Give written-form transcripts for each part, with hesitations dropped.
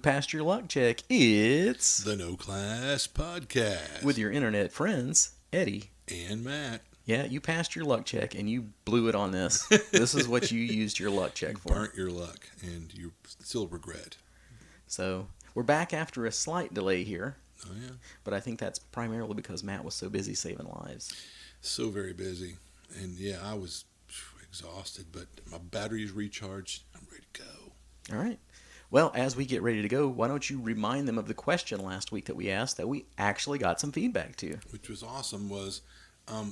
passed your luck check. It's The No Class Podcast. with your internet friends, Eddie. And Matt. Yeah, you passed your luck check and you blew it on this. This is what you used your luck check for. Burnt your luck and you still regret. So, we're back after a slight delay here. Oh, yeah. But I think that's primarily because Matt was so busy saving lives. So very busy. And yeah, I was exhausted, but my battery's recharged. I'm ready to go. All right. Well, as we get ready to go, why don't you remind them of the question last week that we asked that we actually got some feedback to? Which was awesome was,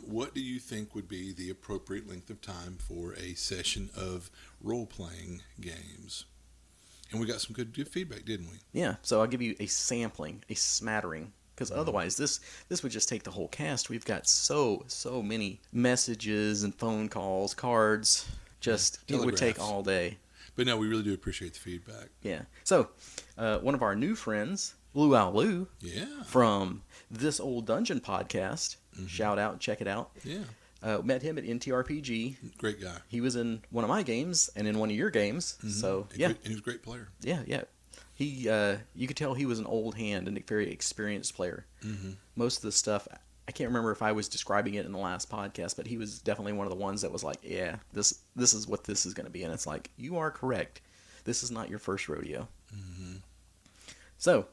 what do you think would be the appropriate length of time for a session of role-playing games? And we got some good feedback, didn't we? Yeah, so I'll give you a sampling, a smattering, because otherwise this would just take the whole cast. We've got so many messages and phone calls, cards, just it would take all day. But no, we really do appreciate the feedback. Yeah. So, one of our new friends, Luau Lou, Yeah. from This Old Dungeon podcast, shout out, check it out. Yeah. Met him at NTRPG. Great guy. He was in one of my games and in one of your games. So, yeah. And he was a great player. Yeah. He, you could tell he was an old hand and a very experienced player. Mm-hmm. Most of the stuff, I can't remember if I was describing it in the last podcast, but he was definitely one of the ones that was like, yeah, this is what this is going to be. And it's like, you are correct. This is not your first rodeo. Mm-hmm. So,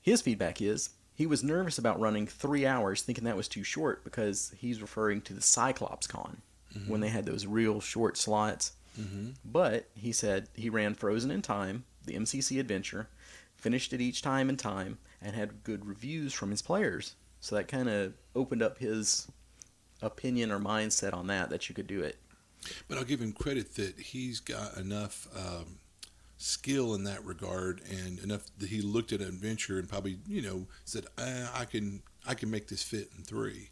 his feedback is, he was nervous about running 3 hours, thinking that was too short, because he's referring to the Cyclops Con, when they had those real short slots. Mm-hmm. But he said he ran Frozen in Time, the MCC adventure, finished it each time in time, and had good reviews from his players. So that kind of opened up his opinion or mindset on that you could do it. But I'll give him credit that he's got enough skill in that regard, and enough that he looked at an adventure and probably, said, I can make this fit in 3.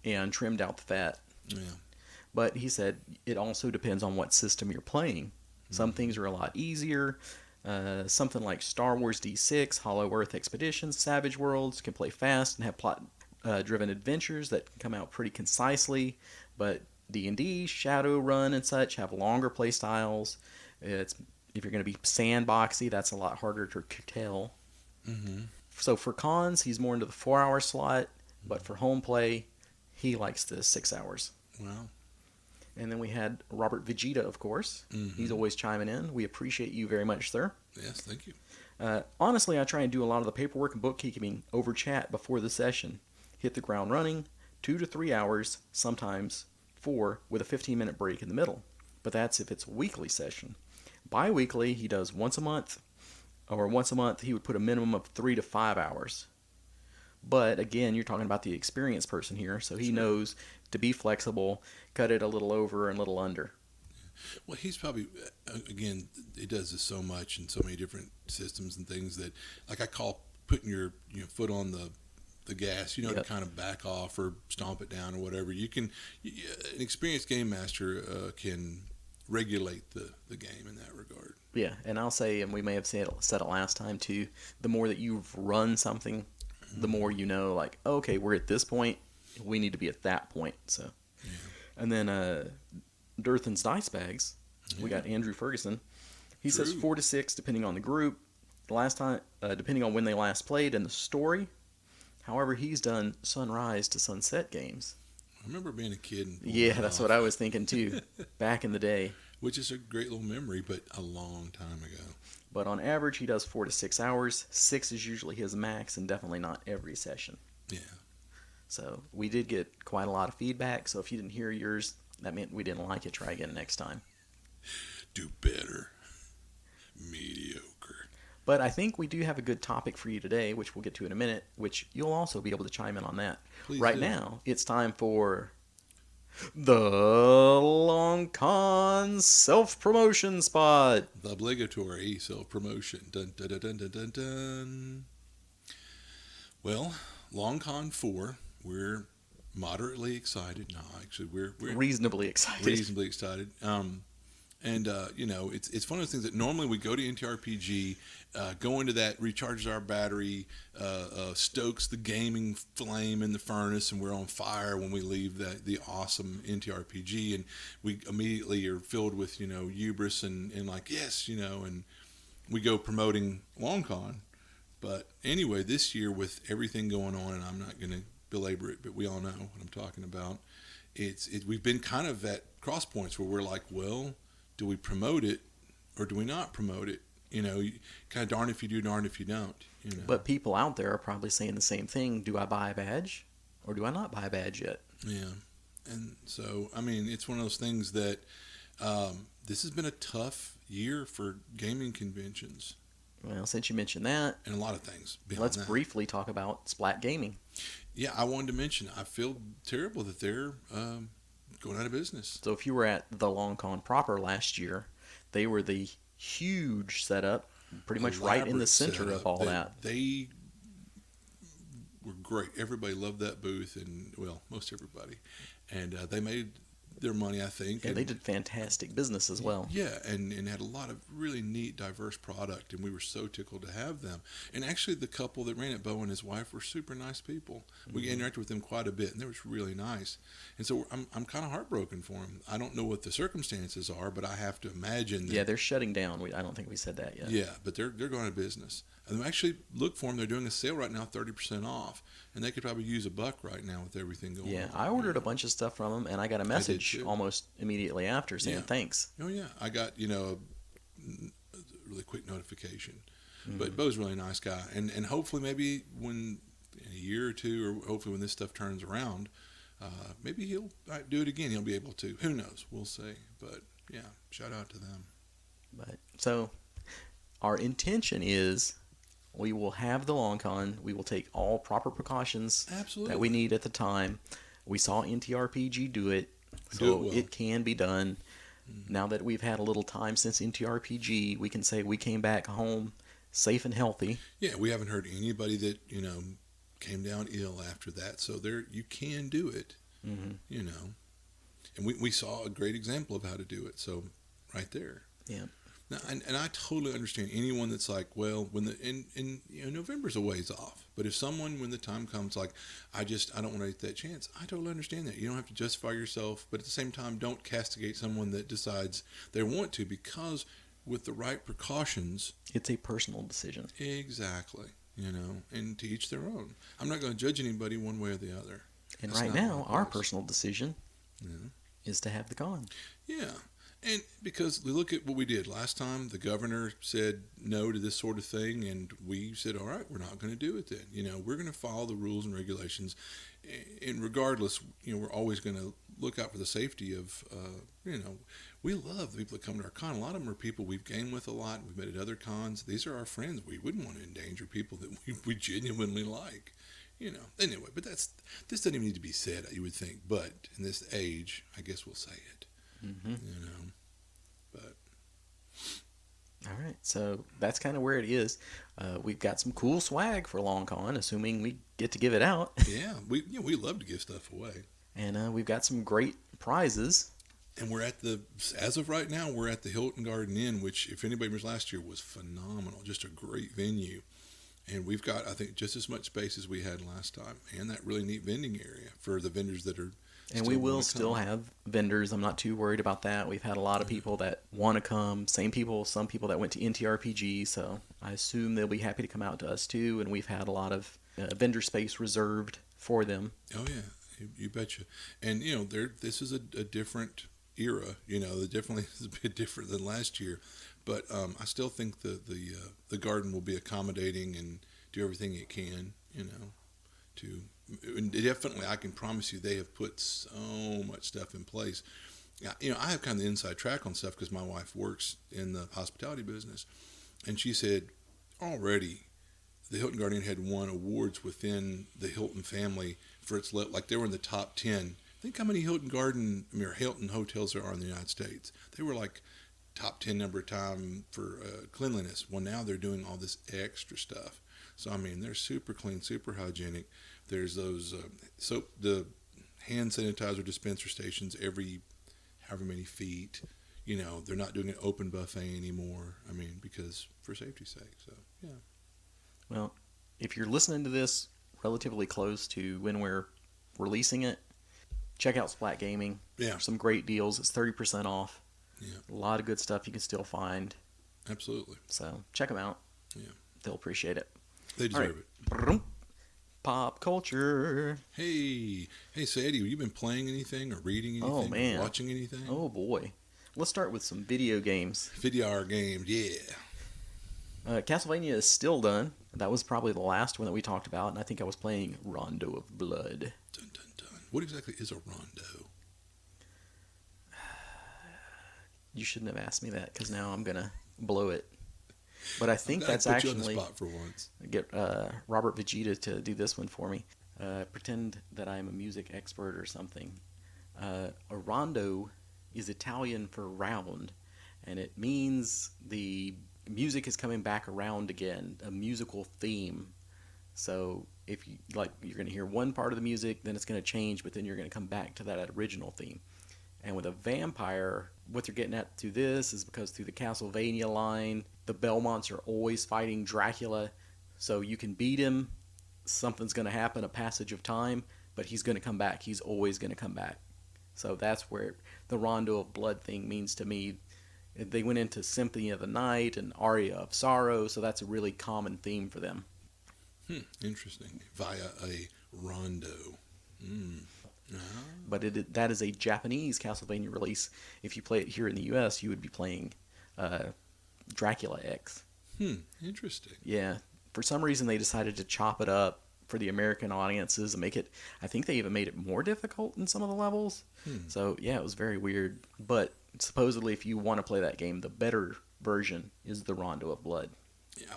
And trimmed out the fat. Yeah. But he said it also depends on what system you're playing. Some things are a lot easier. Something like Star Wars D6, Hollow Earth Expeditions, Savage Worlds can play fast and have plot-driven adventures that can come out pretty concisely. But D&D, Shadowrun, and such have longer play styles. If you're going to be sandboxy, that's a lot harder to curtail. Mm-hmm. So for cons, he's more into the 4-hour slot. But for home play, he likes the 6 hours. Wow. And then we had Robert Vegeta, of course. Mm-hmm. He's always chiming in. We appreciate you very much, sir. Yes, thank you. Honestly, I try and do a lot of the paperwork and bookkeeping over chat before the session. Hit the ground running, 2 to 3 hours, sometimes 4, with a 15-minute break in the middle. But that's if it's a weekly session. Bi-weekly, he does once a month, or once a month he would put a minimum of 3 to 5 hours. But again, you're talking about the experienced person here, so he knows to be flexible, cut it a little over and a little under. Well, he's probably, again, he does this so much in so many different systems and things that, like I call putting your foot on the gas, to kind of back off or stomp it down or whatever. An experienced game master can regulate the game in that regard. Yeah, and I'll say, and we may have said it last time too, the more that you've run something, the more you know, like, okay, we're at this point, we need to be at that point. So, yeah. And then Durthan's Dice Bags, we got Andrew Ferguson. He says 4 to 6, depending on the group. The last time, depending on when they last played and the story. However, he's done sunrise to sunset games. I remember being a kid. Yeah, that's what I was thinking too, back in the day. Which is a great little memory, but a long time ago. But on average, he does 4 to 6 hours. 6 is usually his max, and definitely not every session. Yeah. So we did get quite a lot of feedback. So if you didn't hear yours, that meant we didn't like it. Try again next time. Do better. Mediocre. But I think we do have a good topic for you today, which we'll get to in a minute, which you'll also be able to chime in on that. Please right do. Now, it's time for the Long Con self-promotion spot. The obligatory self-promotion. Dun, dun, dun, dun, dun, dun, dun. Well, Long Con 4, we're moderately excited. No, actually, we're reasonably excited. Reasonably excited. It's one of those things that normally we go to NTRPG, go into that, recharges our battery, stokes the gaming flame in the furnace, and we're on fire when we leave the awesome NTRPG, and we immediately are filled with hubris and like yes, and we go promoting long con. But anyway, this year with everything going on, and I'm not going to belabor it, but we all know what I'm talking about. We've been kind of at cross points where we're like, well, do we promote it or do we not promote it? Kind of darn if you do, darn if you don't. But people out there are probably saying the same thing. Do I buy a badge or do I not buy a badge yet? Yeah. And so, I mean, it's one of those things that this has been a tough year for gaming conventions. Well, since you mentioned that, and a lot of things. Let's briefly talk about Splat Gaming. Yeah, I wanted to mention, I feel terrible that they're going out of business. So if you were at the Long Con proper last year, they were the huge setup, pretty much right in the center of all that. They were great. Everybody loved that booth, and well, most everybody. And they made their money, I think. Yeah, they did fantastic business as well. Yeah, and had a lot of really neat, diverse product, and we were so tickled to have them. And actually, the couple that ran it, Bo and his wife, were super nice people. We interacted with them quite a bit, and they were really nice. And so I'm kind of heartbroken for them. I don't know what the circumstances are, but I have to imagine that. Yeah, they're shutting down. I don't think we said that yet. Yeah, but they're going out of business. And actually, look for them. They're doing a sale right now, 30% off. And they could probably use $1 right now with everything going on. Yeah, I ordered a bunch of stuff from them, and I got a message almost immediately after saying thanks. Oh, yeah. I got, a really quick notification. But Bo's a really nice guy. And hopefully maybe when in a year or two, or hopefully when this stuff turns around, maybe he'll do it again. He'll be able to. Who knows? We'll see. But, yeah, shout out to them. But so our intention is we will have the Long Con. We will take all proper precautions that we need at the time. We saw NTRPG do it, so it can be done. Now that we've had a little time since NTRPG, we can say we came back home safe and healthy. Yeah, we haven't heard anybody that, came down ill after that. So you can do it, And we saw a great example of how to do it. So right there. Yeah. Now, and I totally understand anyone that's like, well, when November's a ways off, but if someone, when the time comes, like, I don't want to take that chance, I totally understand that. You don't have to justify yourself, but at the same time, don't castigate someone that decides they want to, because with the right precautions, it's a personal decision. Exactly, and to each their own. I'm not going to judge anybody one way or the other. And right now, our personal decision is to have the con. Yeah. And because we look at what we did last time, the governor said no to this sort of thing, and we said, all right, we're not going to do it then. We're going to follow the rules and regulations. And regardless, we're always going to look out for the safety of, we love the people that come to our con. A lot of them are people we've gamed with a lot. We've met at other cons. These are our friends. We wouldn't want to endanger people that we genuinely like. Anyway, but this doesn't even need to be said, you would think. But in this age, I guess we'll say it. But all right, so that's kind of where it is. We've got some cool swag for Long Con, assuming we get to give it out. Yeah, we love to give stuff away, and we've got some great prizes. And we're as of right now, we're at the Hilton Garden Inn, which, if anybody was last year, was phenomenal. Just a great venue. And we've got, I think, just as much space as we had last time, and that really neat vending area for the vendors that are. And we will still have vendors. I'm not too worried about that. We've had a lot of people that want to come. Some people that went to NTRPG, so I assume they'll be happy to come out to us too. And we've had a lot of vendor space reserved for them. Oh yeah, you betcha. And this is a different era. It definitely is a bit different than last year. But I still think the garden will be accommodating and do everything it can. To. And definitely, I can promise you, they have put so much stuff in place. I have kind of the inside track on stuff because my wife works in the hospitality business, and she said already the Hilton Garden had won awards within the Hilton family for its like they were in the top 10. Think how many Hilton hotels there are in the United States. They were like top 10 number of time for cleanliness. Well, now they're doing all this extra stuff. So I mean, they're super clean, super hygienic. There's those the hand sanitizer dispenser stations every however many feet. They're not doing an open buffet anymore. I mean, because for safety's sake. So yeah. Well, if you're listening to this relatively close to when we're releasing it, check out Splat Gaming. Yeah. Some great deals. It's 30% off. Yeah. A lot of good stuff you can still find. Absolutely. So check them out. Yeah. They'll appreciate it. They All right. deserve it. Pop culture. Hey, Sadie, have you been playing anything or reading Oh, anything man. or watching anything? Oh, boy. Let's start with some video games. Video games, yeah. Castlevania is still done. That was probably the last one that we talked about, and I think I was playing Rondo of Blood. Dun, dun, dun. What exactly is a rondo? You shouldn't have asked me that, because now I'm going to blow it. But I think I that's put actually... you on the spot for once. Get Robert Vegeta to do this one for me. Pretend that I'm a music expert or something. A rondo is Italian for round, and it means the music is coming back around again, a musical theme. So if you like, you're going to hear one part of the music, then it's going to change, but then you're going to come back to that original theme. And with a vampire, what they're getting at through this is because through the Castlevania line, the Belmonts are always fighting Dracula, so you can beat him, something's going to happen, a passage of time, but he's going to come back. He's always going to come back. So that's where the Rondo of Blood thing means to me. They went into Symphony of the Night and Aria of Sorrow, so that's a really common theme for them. Interesting. Via a rondo. But that is a Japanese Castlevania release. If you play it here in the U.S., you would be playing Dracula X. Interesting. Yeah. For some reason, they decided to chop it up for the American audiences and make it... I think they even made it more difficult in some of the levels. So, yeah, it was very weird. But supposedly, if you want to play that game, the better version is the Rondo of Blood. Yeah,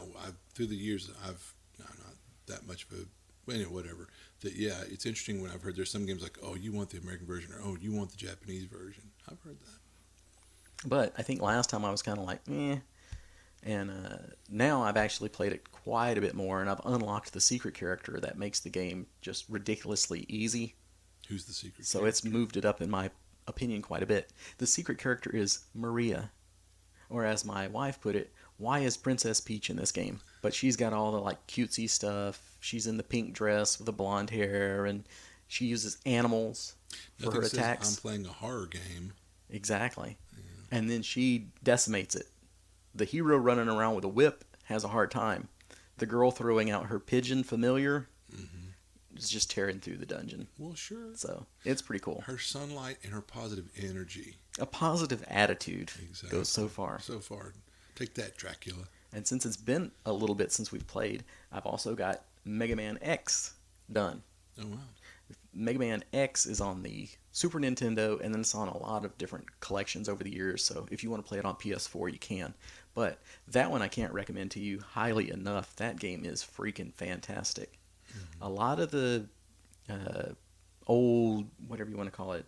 through the years, I've... not that much of a... Anyway, whatever. Yeah, it's interesting when I've heard there's some games like, oh, you want the American version, or oh, you want the Japanese version. I've heard that. But I think last time I was kind of like, eh. And now I've actually played it quite a bit more, and I've unlocked the secret character that makes the game just ridiculously easy. Who's the secret So character? it's moved it up, in my opinion, quite a bit. The secret character is Maria. Or as my wife put it, why is Princess Peach in this game? But she's got all the like cutesy stuff. She's in the pink dress with the blonde hair, and she uses animals for her attacks. I'm playing a horror game. Exactly. Yeah. And then she decimates it. The hero running around with a whip has a hard time. The girl throwing out her pigeon familiar is just tearing through the dungeon. Well, sure. So it's pretty cool. Her sunlight and her positive energy. A positive attitude goes so far. So far. Take that, Dracula. And since it's been a little bit since we've played, I've also got Mega Man X done. Oh, wow. Mega Man X is on the Super Nintendo, and then it's on a lot of different collections over the years, so if you want to play it on PS4, you can. But that one I can't recommend to you highly enough. That game is freaking fantastic. A lot of the old, whatever you want to call it,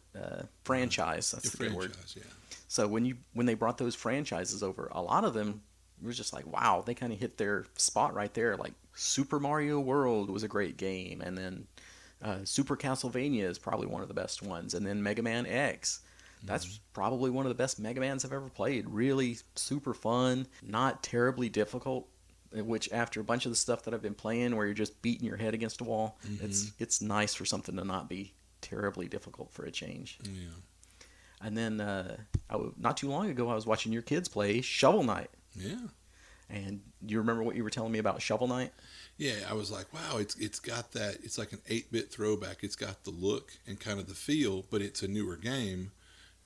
franchise, that's the good word. Yeah. So when they brought those franchises over, a lot of them was just like, wow, they kind of hit their spot right there. Like Super Mario World was a great game, and then Super Castlevania is probably one of the best ones, and then Mega Man X. That's probably one of the best Mega Mans I've ever played. Really super fun, not terribly difficult, which after a bunch of the stuff that I've been playing where you're just beating your head against a wall, it's nice for something to not be terribly difficult for a change. Yeah. And then not too long ago, I was watching your kids play Shovel Knight. Yeah. And do you remember what you were telling me about Shovel Knight? Yeah, I was like, wow, it's got that, it's like an 8-bit throwback. It's got the look and kind of the feel, but it's a newer game.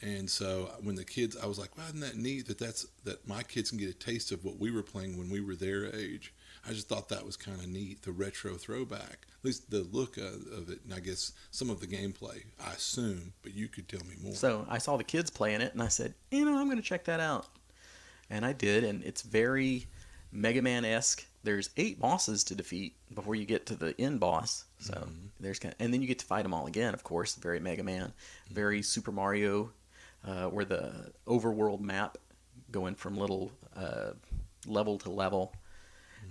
And so when the kids, I was like, wow, isn't that neat that my kids can get a taste of what we were playing when we were their age. I just thought that was kind of neat, the retro throwback, at least the look of it, and I guess some of the gameplay, I assume, but you could tell me more. So I saw the kids playing it, and I said, I'm going to check that out. And I did, and it's very Mega Man-esque. There's 8 bosses to defeat before you get to the end boss. So and then you get to fight them all again, of course. Very Mega Man, very Super Mario, where the overworld map going from little level to level.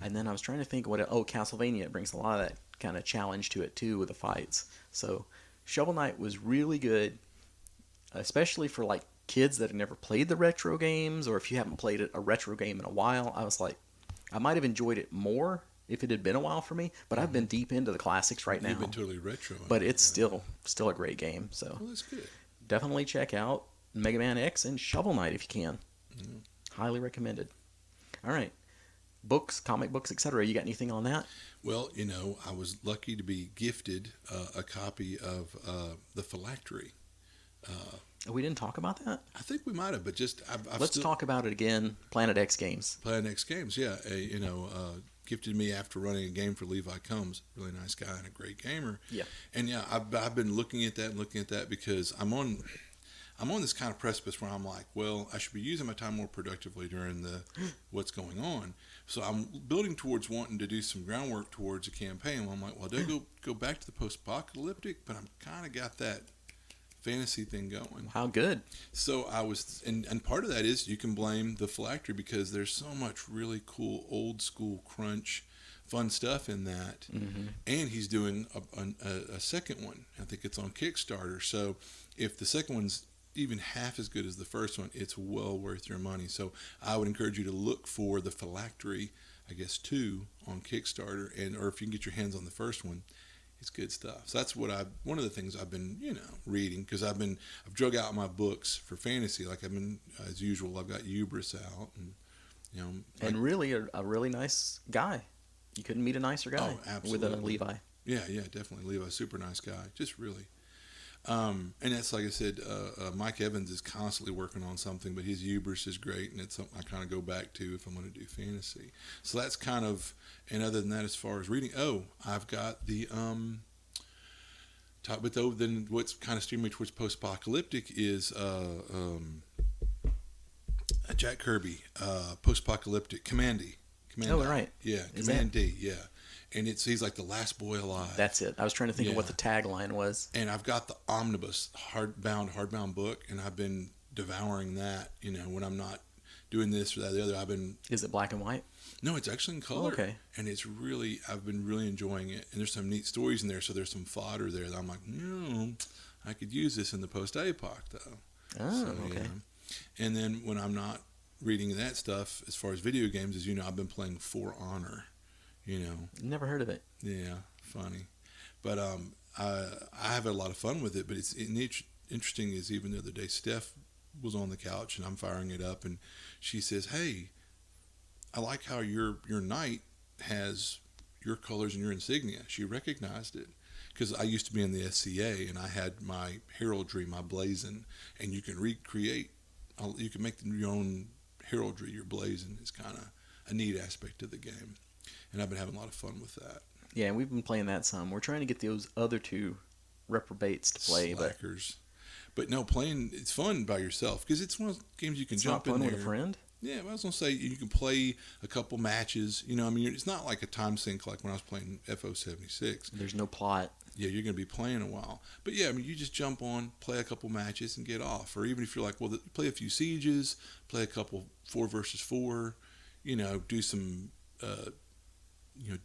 And then I was trying to think Castlevania brings a lot of that kind of challenge to it too with the fights. So Shovel Knight was really good, especially for like kids that have never played the retro games, or if you haven't played a retro game in a while. I was like, I might have enjoyed it more if it had been a while for me, but I've been deep into the classics right now. You've been totally retro. But it's still a great game. So well, that's good. Definitely check out Mega Man X and Shovel Knight if you can. Highly recommended. All right. Books, comic books, etc. You got anything on that? Well, I was lucky to be gifted a copy of the Phylactery. We didn't talk about that? I think we might have, but just I've Let's still talk about it again. Planet X Games. Planet X Games. Yeah, gifted me after running a game for Levi Combs. Really nice guy and a great gamer. Yeah. And yeah, I've been looking at that because I'm on this kind of precipice where I'm like, well, I should be using my time more productively during the what's going on. So I'm building towards wanting to do some groundwork towards a campaign. I'm like, well, do I go back to the post-apocalyptic? But I'm kind of got that fantasy thing going. How good. So I was, and part of that is you can blame the Phylactery because there's so much really cool old school crunch fun stuff in that. Mm-hmm. And he's doing a second one. I think it's on Kickstarter. So if the second one's even half as good as the first one, it's well worth your money. So I would encourage you to look for the Phylactery, I guess 2 on Kickstarter, or if you can get your hands on the first one, it's good stuff. So that's one of the things I've been, reading, because I've drug out my books for fantasy. Like I've been, as usual, I've got Hubris out, and and really a really nice guy. You couldn't meet a nicer guy. Oh, absolutely. With a Levi. Yeah, definitely. Levi's super nice guy. Just really. And that's, like I said, Mike Evans is constantly working on something, but his Hubris is great, and it's something I kind of go back to if I'm going to do fantasy. So that's kind of, and other than that, as far as reading, I've got the, then what's kind of steering me towards post-apocalyptic is Jack Kirby, post-apocalyptic, Command D. Right. Yeah, Command D, yeah. And he's like the last boy alive. That's it. I was trying to think of what the tagline was. And I've got the omnibus hardbound book, and I've been devouring that. When I'm not doing this or that or the other, I've been. Is it black and white? No, it's actually in color. Oh, okay. And I've been really enjoying it. And there's some neat stories in there, so there's some fodder there that I'm like, I could use this in the post-apoc though. Oh, okay. Yeah. And then when I'm not reading that stuff, as far as video games, as you know, I've been playing For Honor. Never heard of it. Yeah, funny. But I have a lot of fun with it. But it's interesting is even the other day, Steph was on the couch and I'm firing it up, and she says, "Hey, I like how your knight has your colors and your insignia." She recognized it because I used to be in the SCA and I had my heraldry, my blazon, and you can recreate. You can make your own heraldry, your blazon. Is kind of a neat aspect of the game. And I've been having a lot of fun with that. Yeah, we've been playing that some. We're trying to get those other 2 reprobates to play. Slackers. But no, playing, it's fun by yourself. Because it's one of those games you can jump in there. It's not fun with a friend? Yeah, I was going to say, you can play a couple matches. It's not like a time sink like when I was playing FO76. There's no plot. Yeah, you're going to be playing a while. But yeah, you just jump on, play a couple matches, and get off. Or even if you're like, well, play a few sieges, play a couple 4 versus 4, do some...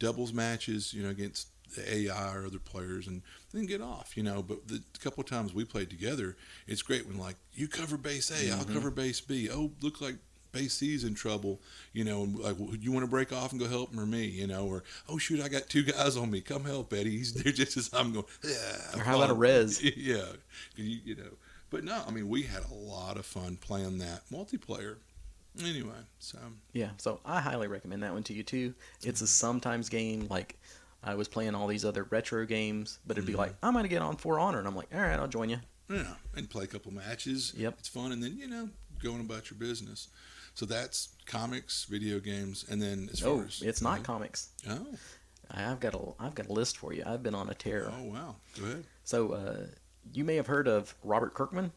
doubles matches, against the AI or other players, and then get off, But the couple of times we played together, it's great when, like, you cover base A, I'll cover base B. Oh, look like base C's in trouble, and like, well, you want to break off and go help him or me, or, oh, shoot, I got 2 guys on me. Come help, Eddie. They're just as I'm going, yeah. Or how about a res? Yeah. But no, we had a lot of fun playing that multiplayer. Anyway, so I highly recommend that one to you too. It's a sometimes game. Like I was playing all these other retro games, but it'd be like, I'm gonna get on For Honor, and I'm like, all right, I'll join you. Yeah, and play a couple matches. Yep, it's fun, and then going about your business. So that's comics, video games, and then as far as it's not comics. Oh, I've got a list for you. I've been on a tear. Oh wow, go ahead. So you may have heard of Robert Kirkman.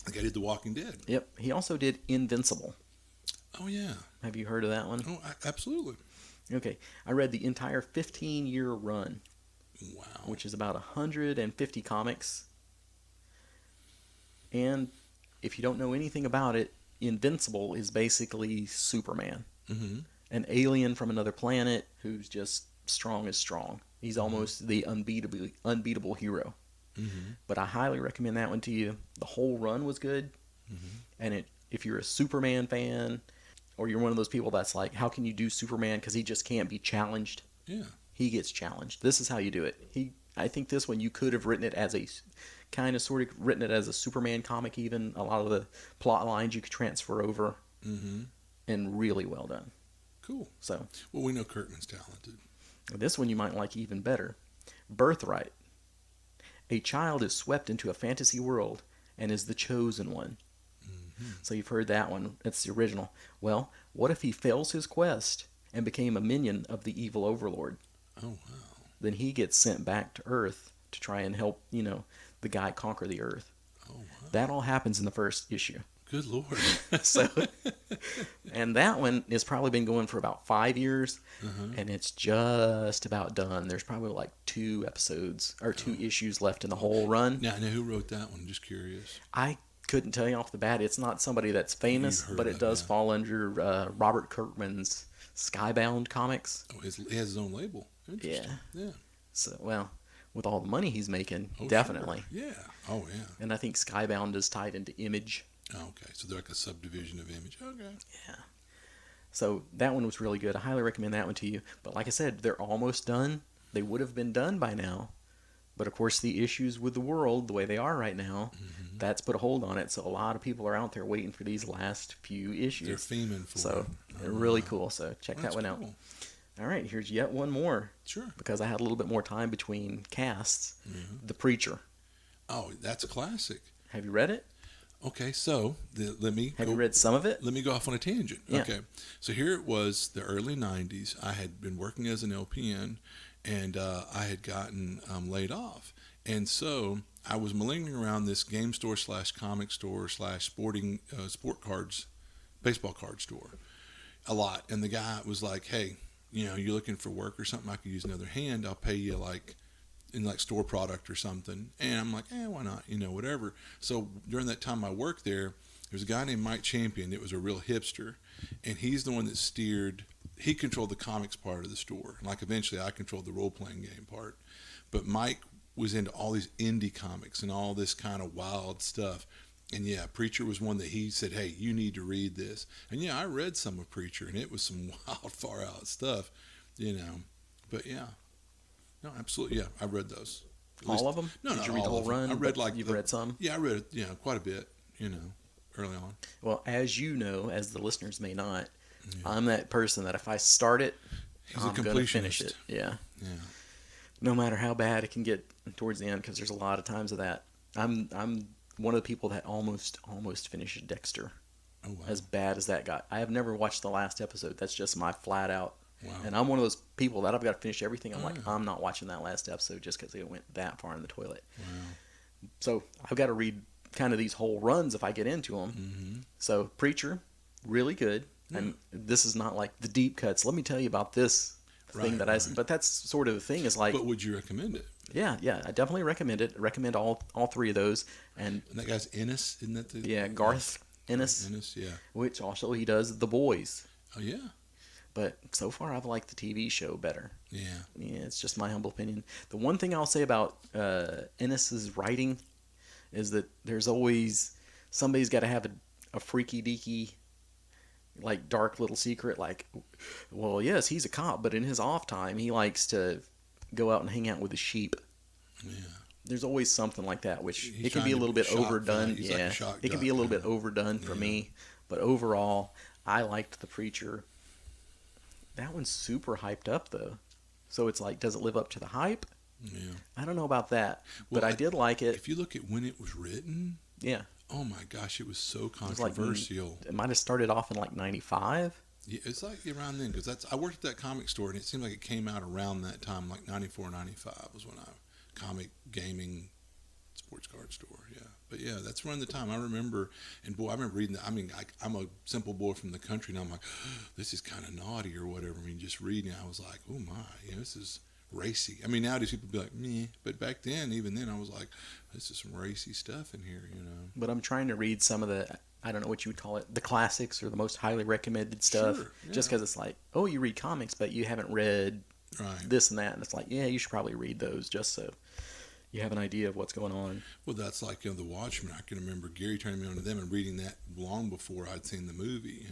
Like I did The Walking Dead. Yep. He also did Invincible. Oh, yeah. Have you heard of that one? Oh, absolutely. Okay. I read the entire 15-year run. Wow. Which is about 150 comics. And if you don't know anything about it, Invincible is basically Superman. Mm-hmm. An alien from another planet who's just strong as strong. He's almost the unbeatable hero. Mm-hmm. But I highly recommend that one to you. The whole run was good. Mm-hmm. And if you're a Superman fan, or you're one of those people that's like, how can you do Superman because he just can't be challenged? Yeah. He gets challenged. This is how you do it. I think this one you could have written it as a written it as a Superman comic even. A lot of the plot lines you could transfer over. Mm-hmm. and really well done. Cool. So, Well, we know Kirkman's talented. this one you might like even better. Birthright. A child is swept into a fantasy world and is the chosen one. Mm-hmm. So you've heard that one. That's the original. Well, what if he fails his quest and became a minion of the evil overlord? Oh, wow. Then he gets sent back to Earth to try and help, the guy conquer the Earth. Oh, wow. That all happens in the first issue. Good Lord. So, and that one has probably been going for about 5 years, and it's just about done. There's probably like 2 episodes or 2 issues left in the whole run. Now, who wrote that one? Just curious. I couldn't tell you off the bat. It's not somebody that's famous, but it does fall under Robert Kirkman's Skybound Comics. Oh, he has his own label. Interesting. Yeah. So, well, with all the money he's making, Oh, definitely. Sure. Yeah. Oh, yeah. And I think Skybound is tied into Image. Oh, okay. So they're like a subdivision of Image. Okay. Yeah. So that one was really good. I highly recommend that one to you. But like I said, they're almost done. They would have been done by now. But of course, the issues with the world, the way they are right now, that's put a hold on it. So a lot of people are out there waiting for these last few issues. They're fiending for So it. they're really cool. So check that one out. Cool. All right, here's yet one more. Sure. Because I had a little bit more time between casts. The Preacher. Oh, that's a classic. Have you read it? Okay, so Have you read some of it? Let me go off on a tangent. Yeah. Okay, so here it was, the early '90s. I had been working as an LPN, and I had gotten laid off, and so I was malingering around this game store / comic store / sporting sport cards, baseball card store, a lot. And the guy was like, "Hey, you're looking for work or something? I could use another hand. I'll pay you in store product or something." And I'm like, why not? Whatever. So during that time I worked there was a guy named Mike Champion that was a real hipster, and he's the one that he controlled the comics part of the store. Like eventually I controlled the role-playing game part. But Mike was into all these indie comics and all this kind of wild stuff. And yeah, Preacher was one that he said, "Hey, you need to read this." And yeah, I read some of Preacher, and it was some wild, far out stuff, But yeah. No, absolutely. Yeah, I read those. All of them? No, Did not you read the all whole of them. run? I read You've read some? Yeah, I read it, quite a bit, early on. Well, as you know, as the listeners may not, I'm that person that if I start it, I'm going to finish it. Yeah. Yeah. No matter how bad it can get towards the end, because there's a lot of times of that. I'm one of the people that almost finished Dexter. Oh, wow. As bad as that got. I have never watched the last episode. That's just my flat out. Wow. And I'm one of those people that I've got to finish everything. I'm like, I'm not watching that last episode just because it went that far in the toilet. Wow. So I've got to read kind of these whole runs if I get into them. Mm-hmm. So Preacher, really good. Yeah. And this is not like the deep cuts. Let me tell you about this thing but that's sort of the thing is like. But would you recommend it? Yeah, I definitely recommend it. I recommend all 3 of those. And that guy's Ennis, isn't that the? Yeah, Garth Ennis. Ennis, yeah. Which also he does The Boys. Oh yeah. But so far, I've liked the TV show better. Yeah. Yeah, it's just my humble opinion. The one thing I'll say about Ennis's writing is that there's always somebody's got to have a freaky deaky, like dark little secret. Like, well, yes, he's a cop, but in his off time, he likes to go out and hang out with the sheep. Yeah. There's always something like that, which He's it can be a little bit overdone. He's Yeah, like it can be a little bit overdone for me. But overall, I liked The Preacher. That one's super hyped up though, so it's like, does it live up to the hype? Yeah. I don't know about that, but Well, I did like it. If you look at when it was written, Yeah, oh my gosh, it was so it was like controversial. it might have started off in like '95. Yeah, it's like around then, because I worked at that comic store, and it seemed like it came out around that time, like 94, 95 was when comic gaming sports card store. Yeah, but yeah, that's around the time I remember. And boy, I remember reading that. I mean, I'm a simple boy from the country, and I'm like, this is kind of naughty or whatever. I mean, just reading it, I was like, oh my, this is racy. I mean, nowadays people be like, meh, but back then, even then, I was like, this is some racy stuff in here, But I'm trying to read some of the, I don't know what you would call it, the classics or the most highly recommended stuff. Sure, yeah. Just because it's like, oh, you read comics, but you haven't read Right. this and that, and it's like, yeah, you should probably read those just so you have an idea of what's going on. Well, that's like The Watchmen. I can remember Gary turning me on to them and reading that long before I'd seen the movie.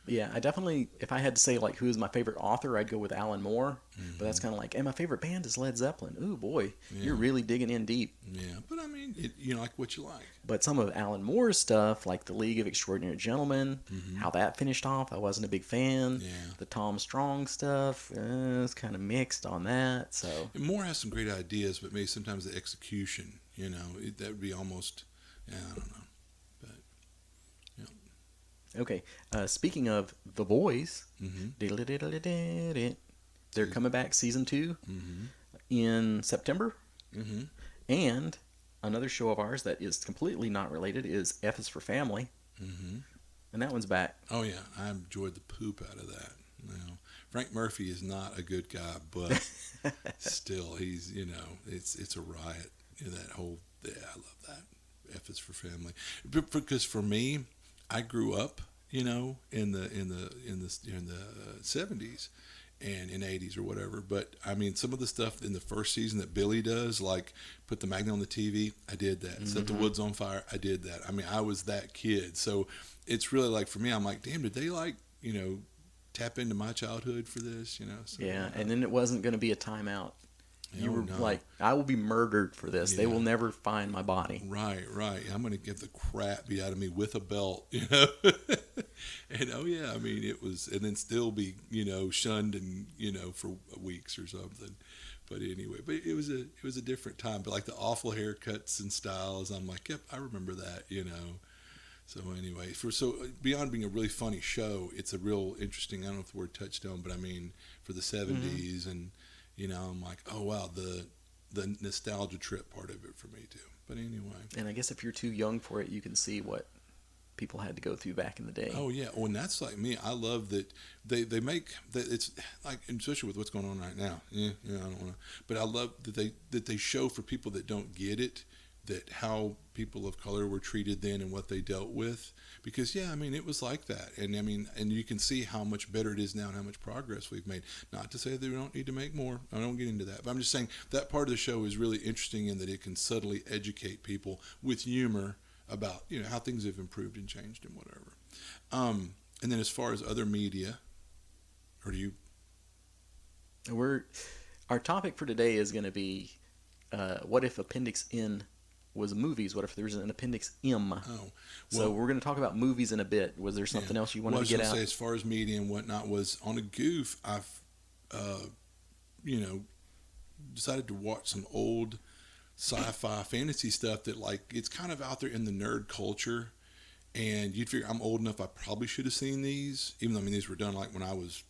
Yeah, I definitely, if I had to say like who is my favorite author, I'd go with Alan Moore. But that's Hmm. kind of like, and my favorite band is Led Zeppelin. Ooh boy, you're Yeah, really digging in deep. yeah. But I mean, you like what you like. But some of Alan Moore's stuff, like The League of Extraordinary Gentlemen, Hmm. how that finished off, I wasn't a big fan. Yeah. The Tom Strong stuff, it's kind of mixed on that. So And Moore has some great ideas, but maybe sometimes the execution, that would be almost, yeah, I don't know. But, yeah. okay, speaking of The Boys, Mm-hmm. they're coming back season 2 Mm-hmm. in September. Mm-hmm. And another show of ours that is completely not related is F is for Family, Mm-hmm. and that one's back. Oh yeah, I enjoyed the poop out of that. Frank Murphy is not a good guy, but still, it's a riot. That whole, yeah, I love that. F is for Family, because for me, I grew up, in the 70s and in 80s or whatever. But I mean, some of the stuff in the first season that Billy does, like put the magnet on the TV, I did that. Set the woods on fire, I did that. I mean, I was that kid. So it's really like, for me, I'm like, damn, did they like, tap into my childhood for this, So, Yeah, and then it wasn't going to be a timeout. You oh were no. like, I will be murdered for this. They Yeah. will never find my body. Right, right. I'm going to get the crap beat out of me with a belt, And oh yeah, I mean it was, and then still be, shunned and for weeks or something. But anyway, but it was a different time. But like the awful haircuts and styles, I'm like, yep, I remember that. So anyway, so beyond being a really funny show, it's a real interesting. I don't know if the word touchstone, but I mean for the '70s, and I'm like, oh wow, the nostalgia trip part of it for me too. But anyway. And I guess if you're too young for it, you can see what people had to go through back in the day. Oh yeah, well, and that's like me. I love that they make that, it's like, especially with what's going on right now. Yeah, I don't want to, but I love that they show for people that don't get it, that how people of color were treated then and what they dealt with. Because yeah, I mean it was like that, and I mean, and you can see how much better it is now and how much progress we've made. Not to say that we don't need to make more. I don't get into that, but I'm just saying that part of the show is really interesting in that it can subtly educate people with humor about how things have improved and changed and whatever. And then as far as other media, or do you? We're Our topic for today is going to be what if Appendix N was movies? What if there's an Appendix M? Oh, well, So we're going to talk about movies in a bit. Was there something else you wanted well, to get I was out? gonna say, as far as media and whatnot, was on a goof. I've, you know, decided to watch some old sci-fi fantasy stuff that, like, it's kind of out there in the nerd culture. And you'd figure I'm old enough, I probably should have seen these, even though I mean these were done like when I was,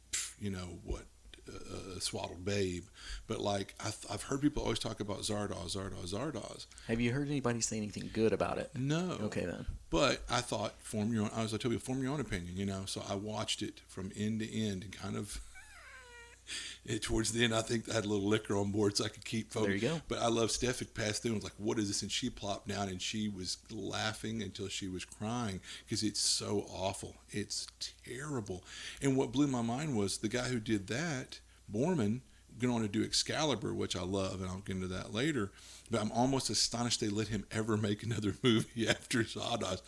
a swaddled babe. But like I've heard people always talk about Zardoz, Zardoz, Zardoz. Have you heard anybody say anything good about it? No. Okay then. But I thought, form your own. I told you, form your own opinion. So I watched it from end to end and kind of. Towards the end, I think I had a little liquor on board so I could keep focused. There you go. But I love Steph had passed through and was like, "What is this?" And she plopped down and she was laughing until she was crying because it's so awful. It's terrible. And what blew my mind was the guy who did that, Borman, going on to do Excalibur, which I love, and I'll get into that later. But I'm almost astonished they let him ever make another movie after Zardoz.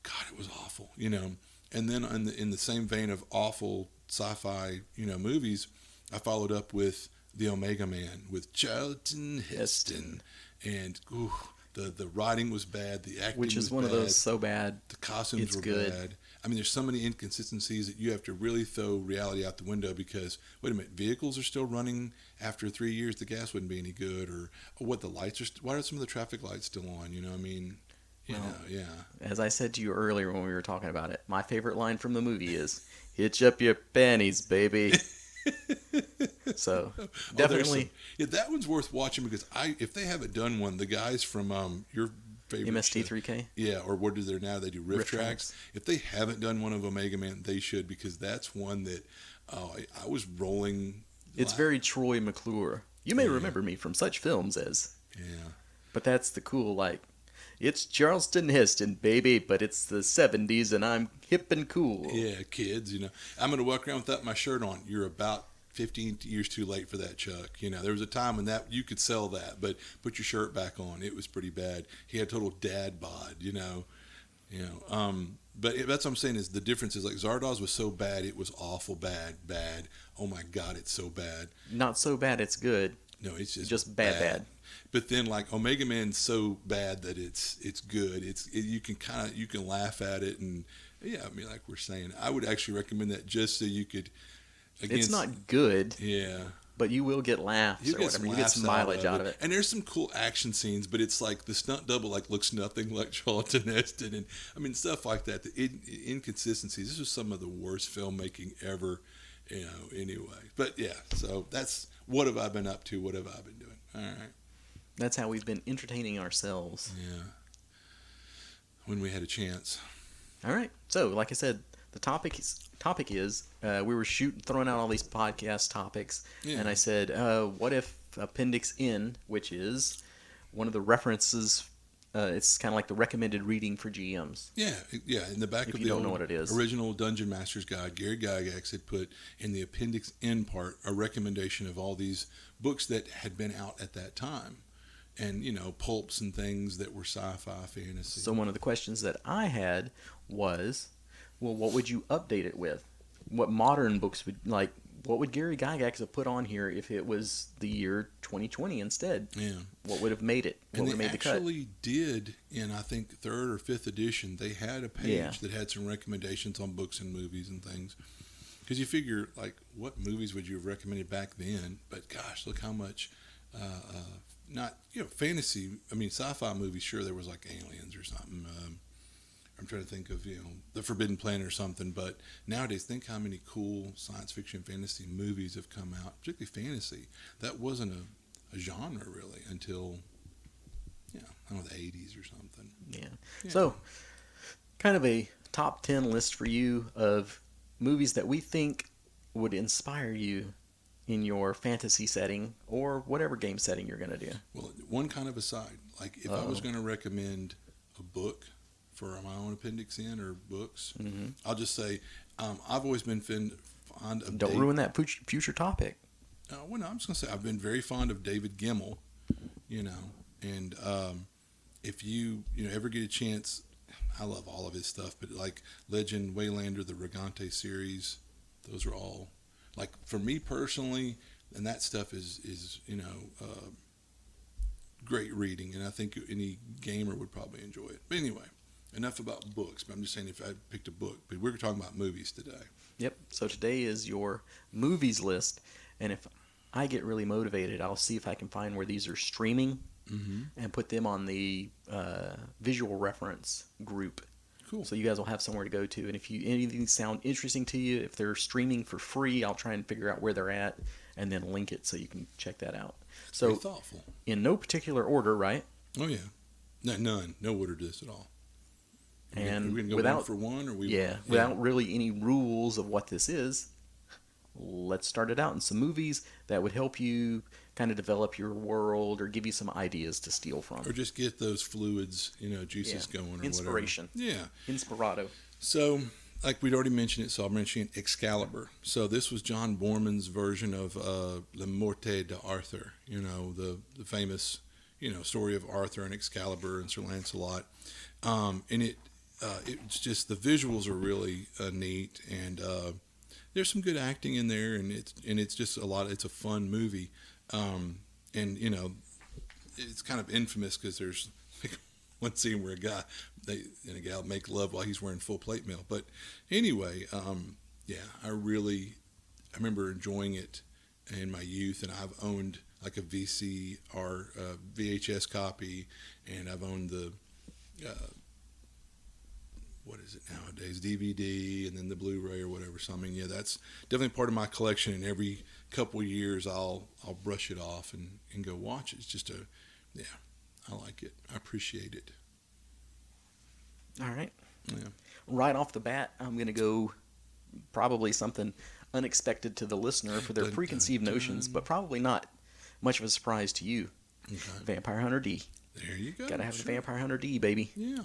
God, it was awful. And then in the same vein of awful sci-fi, movies, I followed up with The Omega Man with Charlton Heston, and the writing was bad, the acting Which is was one bad, of those so bad. the costumes it's were good. bad. I mean, there's so many inconsistencies that you have to really throw reality out the window because, wait a minute, vehicles are still running after 3 years, the gas wouldn't be any good, or what, the lights are, why are some of the traffic lights still on? I mean, yeah. As I said to you earlier when we were talking about it, my favorite line from the movie is "Hitch up your panties, baby." So definitely that one's worth watching because if they haven't done one, the guys from your favorite MST3K. yeah, or what is there now? They do riff Riff tracks. tracks. If they haven't done one of Omega Man, they should, because that's one that I was rolling. It's very Troy McClure. You may Yeah. remember me from such films as, Yeah. but that's the cool, like, it's Charleston Heston, baby, but it's the 70s and I'm hip and cool. Yeah, kids, I'm going to walk around without my shirt on. You're about 15 years too late for that, Chuck. There was a time when that you could sell that, but put your shirt back on. It was pretty bad. He had total dad bod, Yeah, You know, but that's what I'm saying is the difference is like Zardoz was so bad it was awful bad. Oh my God, it's so bad. Not so bad it's good. No, it's Just bad. But then like Omega Man's so bad that it's good. You can laugh at it, and yeah, I mean like we're saying, I would actually recommend that just so you could. Again, It's not good. Yeah. But you will get laughs or whatever. You get some mileage out of it. And there's some cool action scenes, but it's like the stunt double like looks nothing like Charlton Heston, and I mean stuff like that. The inconsistencies. This was some of the worst filmmaking ever, you know. Anyway, but yeah. So that's what have I been up to? What have I been doing? All right. That's how we've been entertaining ourselves. Yeah. When we had a chance. All right. So, like I said, the topic is we were throwing out all these podcast topics, and I said, what if Appendix N, which is one of the references, it's kind of like the recommended reading for GMs. Yeah. In the back if of you the don't know what it is. Original Dungeon Master's Guide, Gary Gygax had put in the Appendix N part a recommendation of all these books that had been out at that time. And, you know, pulps and things that were sci-fi, fantasy. So one of the questions that I had was, well, what would you update it with? What modern books what would Gary Gygax have put on here if it was the year 2020 instead? Yeah. What would have made it? What and would have made the cut? They actually did, in I think 3rd or 5th edition, they had a page that had some recommendations on books and movies and things. Because you figure, like, what movies would you have recommended back then? But gosh, look how much... not, you know, fantasy, I mean, sci-fi movies, sure, there was like Aliens or something. I'm trying to think of, you know, The Forbidden Planet or something, but nowadays, think how many cool science fiction fantasy movies have come out, particularly fantasy. That wasn't a genre, really, until, I don't know, the 80s or something. Yeah. So, kind of a top 10 list for you of movies that we think would inspire you in your fantasy setting or whatever game setting you're going to do. Well, one kind of aside, like if I was going to recommend a book for my own Appendix N or books, I'll just say I've always been fond of... Don't ruin that future topic. Well, no, I'm just going to say I've been very fond of David Gemmell, you know, and if you ever get a chance, I love all of his stuff, but like Legend, Waylander, the Regante series, those are all... Like, for me personally, and that stuff is great reading, and I think any gamer would probably enjoy it. But anyway, enough about books, but I'm just saying if I picked a book. But we're talking about movies today. Yep, so today is your movies list, and if I get really motivated, I'll see if I can find where these are streaming and put them on the visual reference group. Cool. So you guys will have somewhere to go to, and if any of these sound interesting to you, if they're streaming for free, I'll try and figure out where they're at and then link it so you can check that out. So very thoughtful. In no particular order, right? Oh yeah, none, no order to this at all. And are we gonna go without one for one, or without really any rules of what this is, let's start it out in some movies that would help you kind of develop your world or give you some ideas to steal from. Or just get those fluids, juices going or Inspiration. whatever. Yeah. Inspirado. So, like we'd already mentioned it, so I'll mention Excalibur. So this was John Borman's version of La Morte d'Arthur, the famous, story of Arthur and Excalibur and Sir Lancelot. And it's just, the visuals are really neat, and there's some good acting in there, and it's just it's a fun movie. And it's kind of infamous because there's like one scene where a guy and a gal make love while he's wearing full plate mail. But anyway, I remember enjoying it in my youth, and I've owned like a VHS copy, and I've owned the what is it nowadays, DVD, and then the Blu-ray or whatever. So I mean, that's definitely part of my collection, and every couple of years I'll brush it off and go watch it. It's just I like it. I appreciate it. All right. Yeah. Right off the bat, I'm going to go probably something unexpected to the listener for their preconceived notions, but probably not much of a surprise to you. Okay. Vampire Hunter D. There you go. Got to have the Vampire Hunter D, baby. Yeah.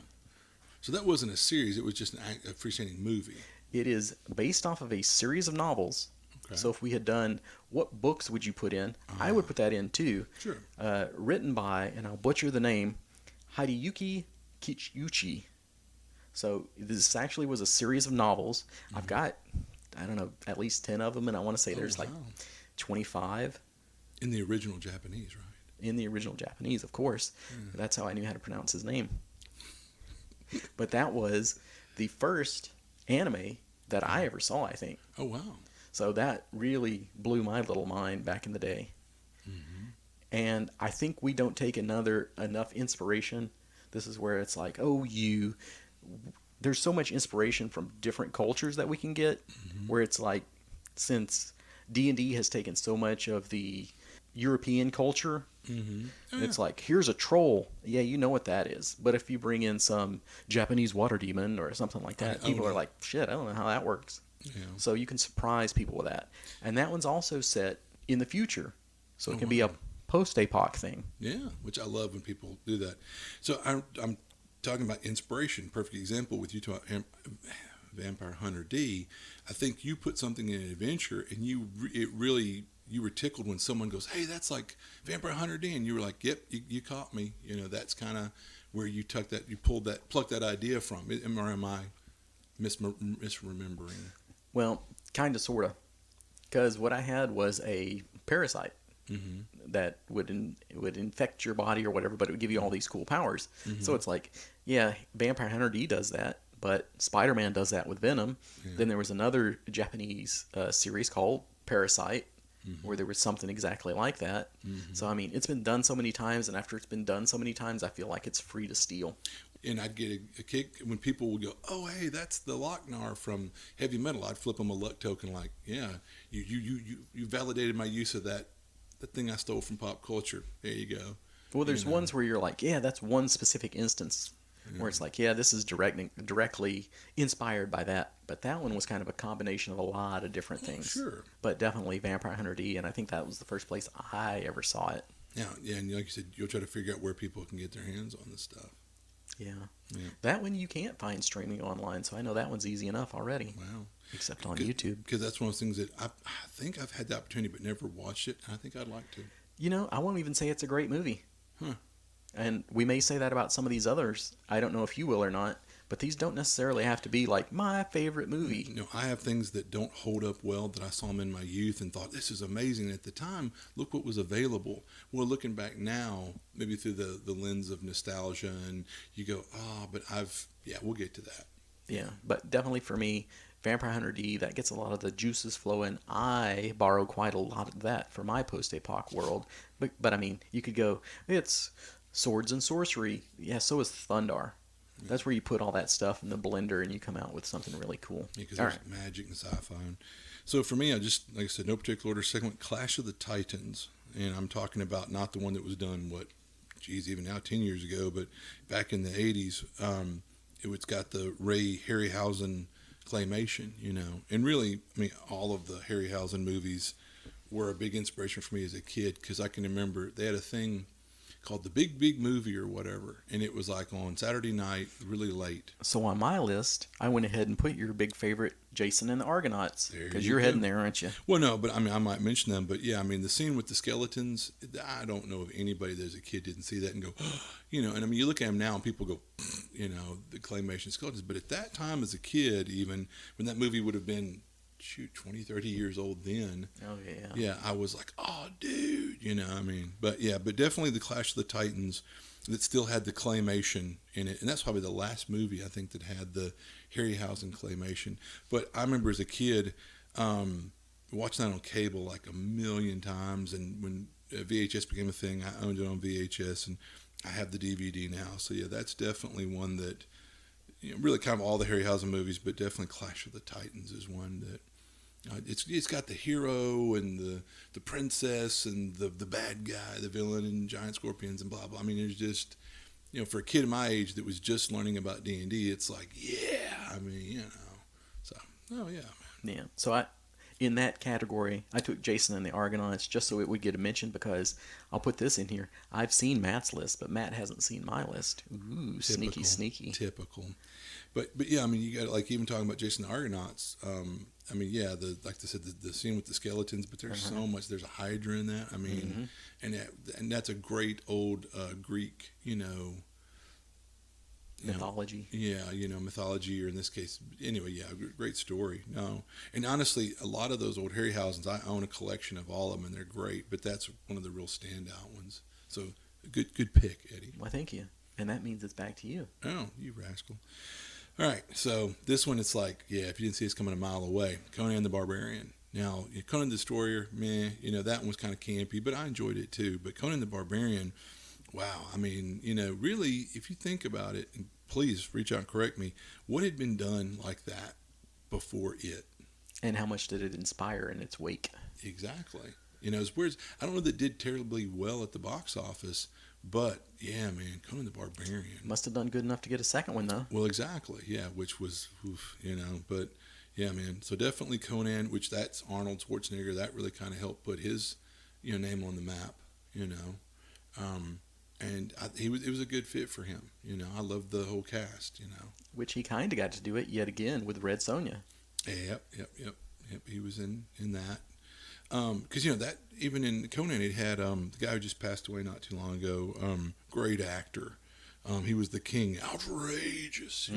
So that wasn't a series, it was just a freestanding movie. It is based off of a series of novels. Okay. So if we had done, what books would you put in? I would put that in too. Sure. Written by, and I'll butcher the name, Hideyuki Kichiuchi. So this actually was a series of novels. I've got, I don't know, at least 10 of them, and I want to say Oh there's like wow! 25 In the original Japanese, right? in the original Japanese, of course. That's how I knew how to pronounce his name. But that was the first anime that I ever saw, I think. Oh wow! So that really blew my little mind back in the day. And I think we don't take enough inspiration. This is where it's like, oh, there's so much inspiration from different cultures that we can get, where it's like, since D&D has taken so much of the European culture, Oh, yeah. it's like, here's a troll. Yeah, you know what that is. But if you bring in some Japanese water demon or something like that, Oh, people are no. like, shit, I don't know how that works. Yeah. So you can surprise people with that. And that one's also set in the future. So it can be a wow. post-apoc thing. Yeah, which I love when people do that. So I'm talking about inspiration. Perfect example with you talking Vampire Hunter D. I think you put something in an adventure, and you were tickled when someone goes, "Hey, that's like Vampire Hunter D," and you were like, "Yep, you caught me." You know, that's kind of where you plucked that idea from. Am I misremembering? Well, kind of, sort of. Because what I had was a parasite that would infect your body or whatever, but it would give you all these cool powers. So it's like, yeah, Vampire Hunter D does that, but Spider-Man does that with Venom. Yeah. Then there was another Japanese series called Parasite, where there was something exactly like that. So I mean, it's been done so many times, and after it's been done so many times, I feel like it's free to steal. And I'd get a kick when people would go, "Oh, hey, that's the Lochnar from Heavy Metal." I'd flip them a luck token, like, "Yeah, you validated my use of that thing I stole from pop culture. There you go." Well, there's You know? ones where you're like, yeah, that's one specific instance where it's like, yeah, this is directly inspired by that. But that one was kind of a combination of a lot of different things. Sure. But definitely Vampire Hunter D, and I think that was the first place I ever saw it. Yeah, and like you said, you'll try to figure out where people can get their hands on this stuff. Yeah. Yeah. That one you can't find streaming online, so I know that one's easy enough already. Wow. Except on YouTube. Because that's one of those things that I think I've had the opportunity but never watched it, and I think I'd like to. You know, I won't even say it's a great movie. Huh. And we may say that about some of these others. I don't know if you will or not, but these don't necessarily have to be like my favorite movie. You know, I have things that don't hold up well that I saw them in my youth and thought, this is amazing. At the time, look what was available. Well, looking back now, maybe through the lens of nostalgia, and you go, but we'll get to that. Yeah, but definitely for me, Vampire Hunter D, that gets a lot of the juices flowing. I borrow quite a lot of that for my post-apoc world. But I mean, you could go, it's swords and sorcery. Yeah, so is Thundar. That's where you put all that stuff in the blender and you come out with something really cool. Yeah, because there's magic and sci-fi. So for me, I just, like I said, no particular order. Second one, Clash of the Titans. And I'm talking about not the one that was done, even now 10 years ago, but back in the 80s. It's got the Ray Harryhausen claymation, and really, I mean, all of the Harryhausen movies were a big inspiration for me as a kid, because I can remember they had a thing called the Big Movie or whatever, and it was like on Saturday night, really late. So on my list, I went ahead and put your big favorite, Jason and the Argonauts, because you're go. heading there, aren't you? Well, no, but I mean, I might mention them, but yeah, I mean, the scene with the skeletons, I don't know if anybody that as a kid didn't see that and go, and I mean, you look at them now and people go, the claymation skeletons, but at that time as a kid, even when that movie would have been, 20, 30 years old then. Oh, yeah. Yeah, I was like, oh, dude, I mean, but definitely the Clash of the Titans that still had the claymation in it. And that's probably the last movie, I think, that had the Harryhausen claymation. But I remember as a kid watching that on cable like a million times. And when VHS became a thing, I owned it on VHS, and I have the DVD now. So, yeah, that's definitely one that, really kind of all the Harryhausen movies, but definitely Clash of the Titans is one that, it's got the hero and the princess and the bad guy, the villain, and giant scorpions and blah blah. I mean, there's just, for a kid my age that was just learning about D&D, it's like, yeah, I mean, so oh yeah, man. Yeah. So in that category, I took Jason and the Argonauts just so it would get a mention, because I'll put this in here. I've seen Matt's list, but Matt hasn't seen my list. Ooh, Typical, sneaky. Typical. But yeah, I mean, you got, like, even talking about Jason and the Argonauts. I mean, yeah, like I said, the scene with the skeletons, but there's so much. There's a Hydra in that. I mean, and that's a great old Greek, mythology. Yeah, mythology, or in this case, anyway, yeah, great story. No, and honestly, a lot of those old Harryhausen's, I own a collection of all of them, and they're great. But that's one of the real standout ones. So good pick, Eddie. Well, thank you. And that means it's back to you. Oh, you rascal! All right, so this one, it's like, yeah, if you didn't see us coming a mile away, Conan the Barbarian. Now, Conan the Destroyer, meh, that one was kind of campy, but I enjoyed it too. But Conan the Barbarian, wow, I mean, really, if you think about it, and please reach out and correct me, what had been done like that before it? And how much did it inspire in its wake? Exactly. As weird. I don't know that it did terribly well at the box office, but yeah, man, Conan the Barbarian must have done good enough to get a second one, though. Well, exactly, yeah, which was, but yeah, man. So definitely Conan, which that's Arnold Schwarzenegger. That really kind of helped put his, name on the map, and it was a good fit for him. I loved the whole cast. Which he kind of got to do it yet again with Red Sonja. Yep. He was in that. Because that even in Conan, it had the guy who just passed away not too long ago. Great actor. He was the king, outrageous.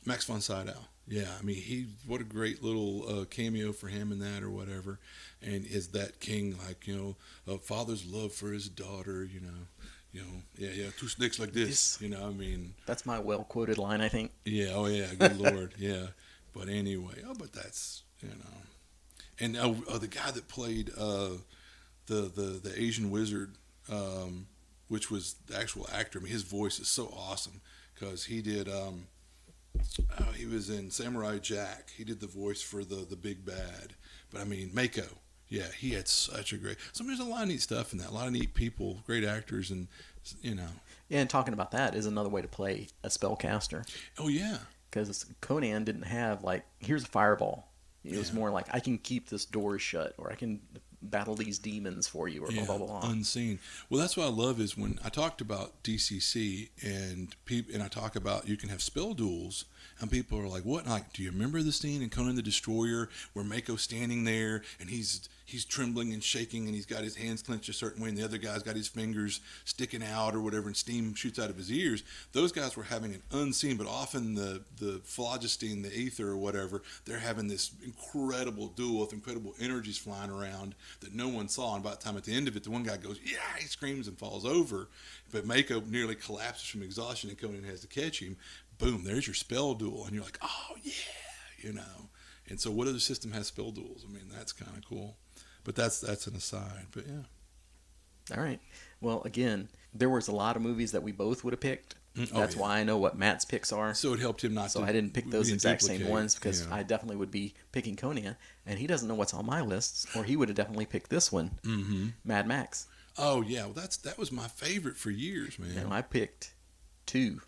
Max von Sydow. Yeah, I mean, what a great little cameo for him in that or whatever. And is that king like a father's love for his daughter? Yeah, two snakes like this. I mean, that's my well quoted line, I think. Yeah, oh yeah, good lord, yeah. But anyway, but that's and the guy that played the Asian wizard, which was the actual actor. I mean, his voice is so awesome because he did. He was in Samurai Jack. He did the voice for the big bad. But I mean, Mako. Yeah, he had such a great. So there's a lot of neat stuff in that. A lot of neat people, great actors, and Yeah, and talking about that is another way to play a spellcaster. Oh yeah. Because Conan didn't have here's a fireball. It was more like, I can keep this door shut, or I can battle these demons for you, or blah, blah, blah. Unseen. Well, that's what I love is when I talked about DCC and I talk about you can have spell duels, and people are like, what? Like, do you remember the scene in Conan the Destroyer where Mako's standing there and he's trembling and shaking and he's got his hands clenched a certain way and the other guy's got his fingers sticking out or whatever and steam shoots out of his ears? Those guys were having an unseen, but often the phlogiston, the ether or whatever, they're having this incredible duel with incredible energies flying around that no one saw. And by the time at the end of it, the one guy goes, yeah, he screams and falls over. But Mako nearly collapses from exhaustion and Conan has to catch him. Boom, there's your spell duel. And you're like, oh, yeah, And so what other system has spell duels? I mean, that's kind of cool. But that's an aside. But yeah. All right. Well, again, there was a lot of movies that we both would have picked. That's why I know what Matt's picks are. So it helped him not so to. I didn't pick those exact same ones because yeah. I definitely would be picking Conan, and he doesn't know what's on my lists, or he would have definitely picked this one, Mad Max. Oh yeah, well that was my favorite for years, man. And I picked 2,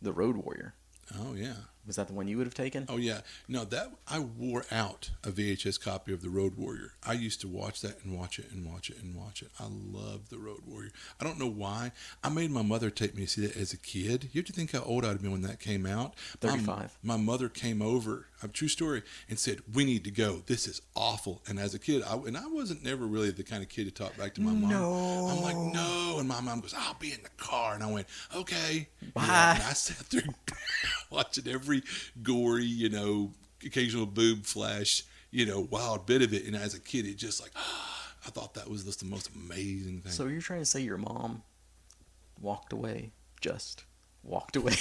The Road Warrior. Oh yeah. Was that the one you would have taken? Oh yeah. No, that I wore out a VHS copy of The Road Warrior. I used to watch that and watch it and watch it and watch it. I loved The Road Warrior. I don't know why. I made my mother take me to see that as a kid. You have to think how old I'd have been when that came out. 35. My mother came over, a true story, and said, "We need to go. This is awful." And as a kid, I wasn't never really the kind of kid to talk back to my mom. No. I'm like, no. And my mom goes, "I'll be in the car." And I went, "Okay." Bye. Yeah, and I sat there watching every gory, occasional boob flash, wild bit of it. And as a kid, it just I thought that was just the most amazing thing. So you're trying to say your mom walked away, just walked away.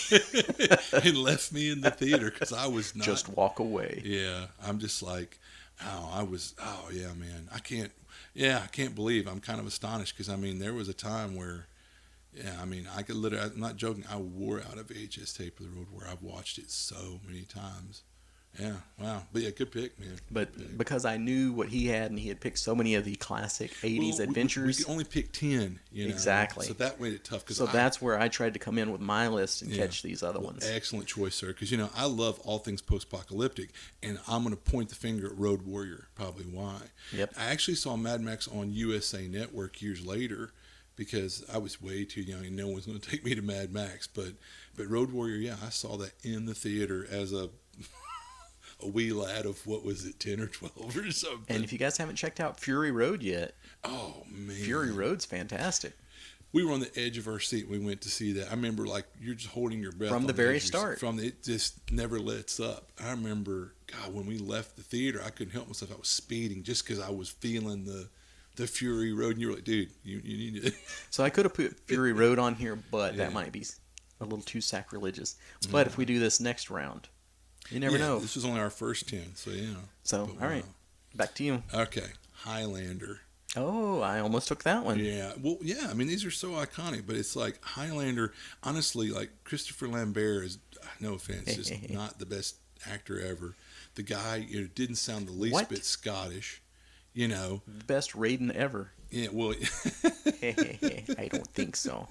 And left me in the theater because I was not. Just walk away. Yeah. I'm just like, oh yeah, man. I can't believe. I'm kind of astonished because, there was a time where, I could literally, I'm not joking, I wore out a VHS tape of The Road Warrior. I've watched it so many times. Yeah, wow. But yeah, good pick, man. But because I knew what he had, and he had picked so many of the classic 80s adventures. We could only pick 10, Exactly. So that made it tough. So that's where I tried to come in with my list and catch these other ones. Excellent choice, sir. Because, I love all things post-apocalyptic, and I'm going to point the finger at Road Warrior, probably why. Yep. I actually saw Mad Max on USA Network years later, because I was way too young and no one was going to take me to Mad Max. But Road Warrior, I saw that in the theater as a wee lad of, 10 or 12 or something. And if you guys haven't checked out Fury Road yet, oh man, Fury Road's fantastic. we were on the edge of our seat when we went to see that. I remember, like, you're just holding your breath From on the very edge of your start. From it just never lets up. I remember, God, when we left the theater, I couldn't help myself. I was speeding just because I was feeling the Fury Road, and you were like, dude, you need to. So I could have put Fury Road on here, but that might be a little too sacrilegious. But if we do this next round, you never know. This was only our first 10, so yeah. So, all right, back to you. Okay, Highlander. Oh, I almost took that one. Yeah, well, yeah. I mean, these are so iconic, but it's like Highlander. Honestly, like Christopher Lambert is, no offense, just not the best actor ever. The guy, didn't sound the least bit Scottish. Best Raiden ever. Yeah, well, I don't think so.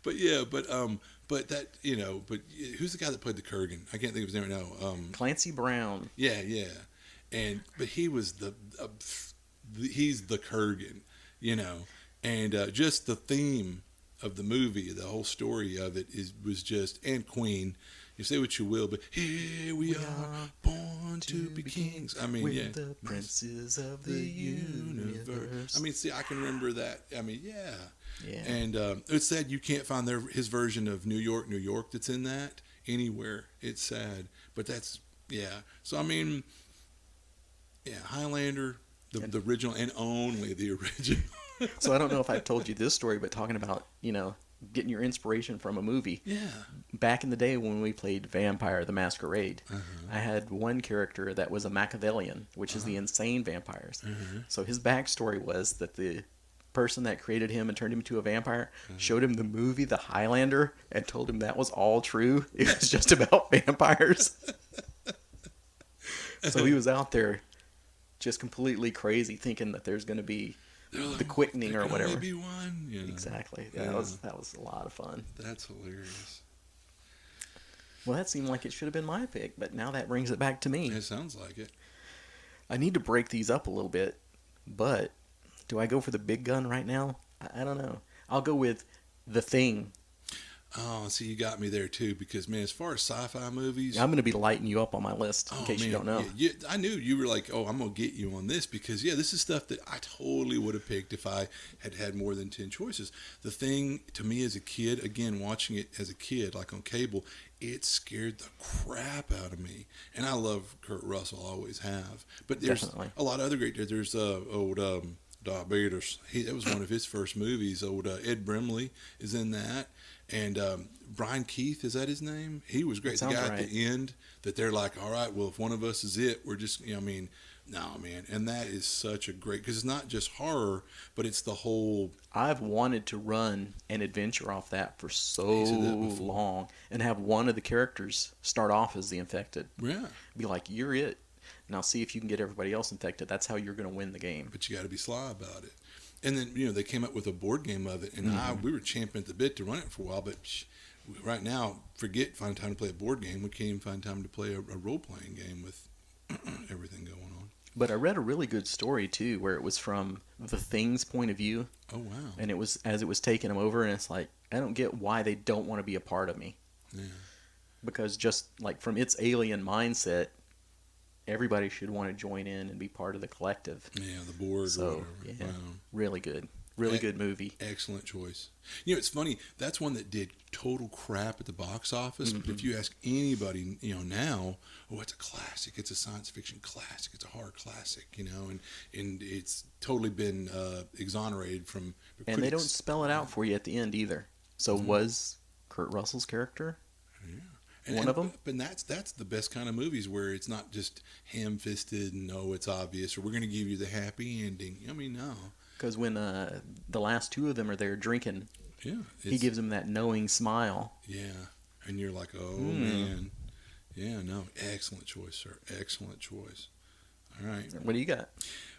But yeah, but that but who's the guy that played the Kurgan? I can't think of his name right now. Clancy Brown. Yeah, but he was he's the Kurgan, and just the theme of the movie, the whole story of it was just, and Queen. You say what you will, but here we are, born to be kings. I mean, we're the princes of the universe. I mean, see, I can remember that. I mean, yeah. And it's sad you can't find his version of New York, New York that's in that anywhere. It's sad, but that's, yeah. So, I mean, yeah, Highlander, the original, and only the original. So I don't know if I've told you this story, but talking about, getting your inspiration from a movie. Yeah. Back in the day when we played Vampire the Masquerade, I had one character that was a Machiavellian, which is the insane vampires. So his backstory was that the person that created him and turned him into a vampire showed him the movie The Highlander and told him that was all true. It was just about vampires. So he was out there just completely crazy, thinking that there's going to be the quickening or whatever. Maybe one. Exactly. That was a lot of fun. That's hilarious. Well, that seemed like it should have been my pick, but now that brings it back to me. It sounds like it. I need to break these up a little bit, but do I go for the big gun right now? I don't know. I'll go with The Thing. Oh, see, you got me there too, because man, as far as sci-fi movies, I'm going to be lighting you up on my list in case you don't know. Yeah, I knew you were like, oh, I'm going to get you on this because this is stuff that I totally would have picked if I had more than 10 choices. The Thing, to me as a kid, again, watching it as a kid, like on cable, it scared the crap out of me. And I love Kurt Russell, always have. But there's Definitely. a lot of other great. There's old Diabetes. That was one of his first movies. Old Ed Brimley is in that. And Brian Keith, is that his name? He was great. The guy right. at the end that they're like, all right, well, if one of us is it, we're just, no, man. And that is such a great, because it's not just horror, but it's the whole. I've wanted to run an adventure off that for so long and have one of the characters start off as the infected. Yeah. Be like, you're it. Now see if you can get everybody else infected. That's how you're going to win the game. But you got to be sly about it. And then, they came up with a board game of it, and we were champing at the bit to run it for a while, but right now, forget finding time to play a board game. We can't even find time to play a role-playing game with everything going on. But I read a really good story, too, where it was from the Thing's point of view. Oh, wow. And it was as it was taking them over, and it's like, I don't get why they don't want to be a part of me. Yeah. Because just, like, from its alien mindset, everybody should want to join in and be part of the collective. Yeah, the board or whatever. Yeah, wow. really good. Really good movie. Excellent choice. It's funny. That's one that did total crap at the box office. But if you ask anybody, now, it's a classic. It's a science fiction classic. It's a horror classic, and it's totally been exonerated from critics. And they don't spell it out for you at the end either. So was Kurt Russell's character one of them? But that's the best kind of movies where it's not just ham-fisted and, it's obvious, or we're going to give you the happy ending. No. Because when the last two of them are there drinking, he gives them that knowing smile. Yeah, and you're like, oh, man. Yeah, no, excellent choice, sir. Excellent choice. All right. What do you got?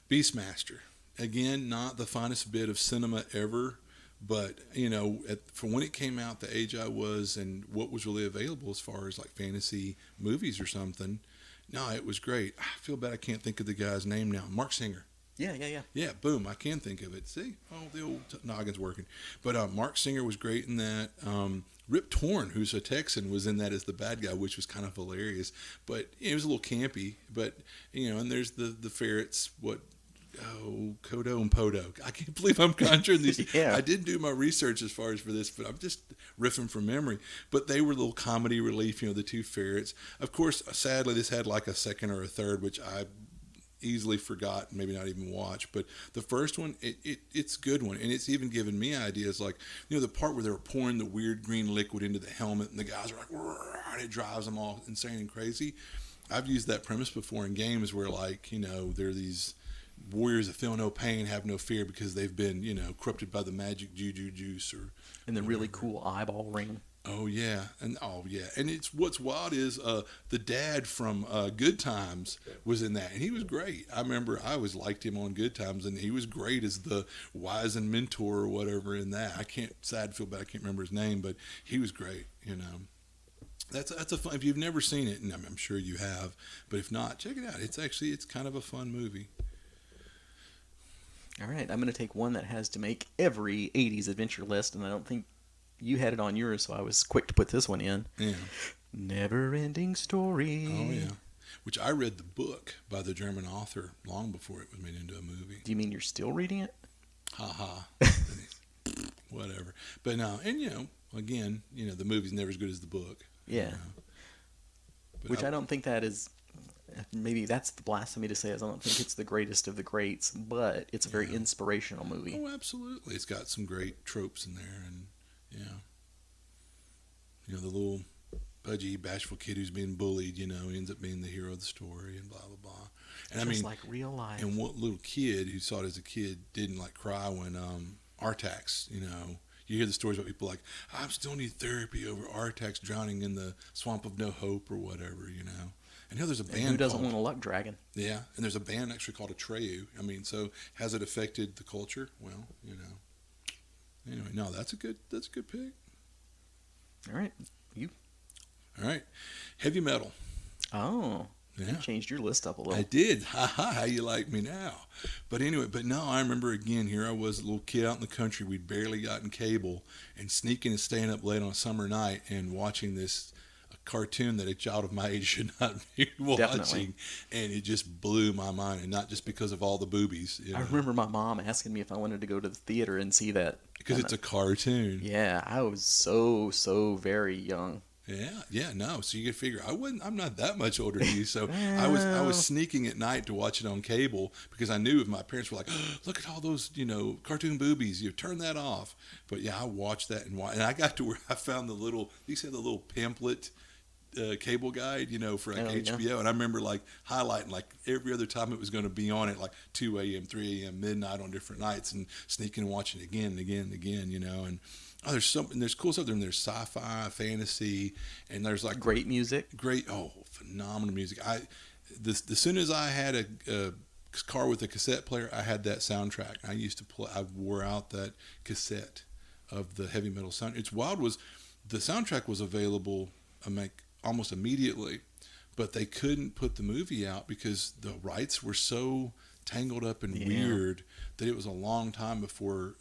Beastmaster. Again, not the finest bit of cinema ever, but, for when it came out, the age I was and what was really available as far as like fantasy movies or something, no, it was great. I feel bad I can't think of the guy's name now. Mark Singer. Yeah. Yeah, boom, I can think of it. See? The old noggin's working. But Mark Singer was great in that. Rip Torn, who's a Texan, was in that as the bad guy, which was kind of hilarious. But it was a little campy. But, and there's the ferrets, Kodo and Podo. I can't believe I'm conjuring these. Yeah. I didn't do my research as far as for this, but I'm just riffing from memory. But they were little comedy relief, the two ferrets. Of course, sadly, this had like a second or a third, which I easily forgot, maybe not even watch. But the first one, it's a good one, and it's even given me ideas like the part where they were pouring the weird green liquid into the helmet, and the guys are like, and it drives them all insane and crazy. I've used that premise before in games where they're these warriors that feel no pain, have no fear because they've been corrupted by the magic juju juice or and the really cool eyeball ring. Oh yeah, and it's what's wild is the dad from Good Times was in that, and he was great. I remember I always liked him on Good Times, and he was great as the wizened mentor or whatever in that. I can't remember his name, but he was great. That's a fun. If you've never seen it, and I'm sure you have, but if not, check it out. It's kind of a fun movie. All right, I'm going to take one that has to make every 80s adventure list, and I don't think you had it on yours, so I was quick to put this one in. Yeah. Never-ending Story. Oh, yeah. Which I read the book by the German author long before it was made into a movie. Do you mean you're still reading it? Ha. Whatever. But no, and again, the movie's never as good as the book. Yeah. Which I don't think that is... Maybe that's the blasphemy to say, is I don't think it's the greatest of the greats, but it's a very inspirational movie. Oh, absolutely. It's got some great tropes in there, and the little pudgy, bashful kid who's being bullied, ends up being the hero of the story, and blah, blah, blah. And Just like real life. And what little kid who saw it as a kid didn't cry when Artax, you hear the stories about people like, I still need therapy over Artax drowning in the swamp of no hope or whatever, I know there's a band. Who doesn't want a luck dragon? Yeah, and there's a band actually called Atreyu. So has it affected the culture? Well, Anyway, no, that's a good pick. All right, you. All right, heavy metal. Oh, yeah. You changed your list up a little. I did. How you like me now? But anyway, no, I remember again. Here I was, a little kid out in the country. We'd barely gotten cable, and sneaking and staying up late on a summer night and watching this cartoon that a child of my age should not be watching. Definitely. And it just blew my mind, and not just because of all the boobies. I remember my mom asking me if I wanted to go to the theater and see that. Because it's a cartoon. Yeah, I was so very young. Yeah, no. So you can figure I'm not that much older than you. So I was sneaking at night to watch it on cable because I knew if my parents were like, oh, look at all those, cartoon boobies, turn that off. But yeah, I watched that and I got to where I found the little pamphlet cable guide, for HBO. Yeah. And I remember highlighting every other time it was going to be on at 2 a.m., 3 a.m., midnight on different nights, and sneaking and watching it again and again and again, and there's cool stuff there. And there's sci-fi, fantasy, and there's great music. Phenomenal music. As soon as I had a car with a cassette player, I had that soundtrack. I used to play. I wore out that cassette of the heavy metal sound. It's wild. Was the soundtrack was available almost immediately, but they couldn't put the movie out because the rights were so tangled up and weird that it was a long time before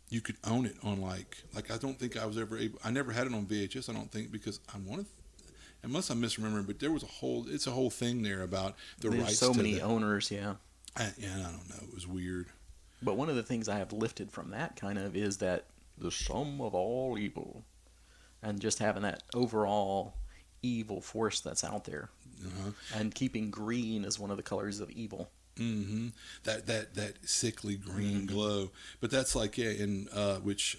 you could own it on I don't think I was ever able. I never had it on VHS. I don't think because I wanted, unless I'm misremembering, but there was a whole thing there about the There's rights. So many owners, yeah. I don't know. It was weird. But one of the things I have lifted from that kind of is that the sum of all evil. And just having that overall evil force that's out there, and keeping green as one of the colors of evil. Mm-hmm. That sickly green glow. But that's in which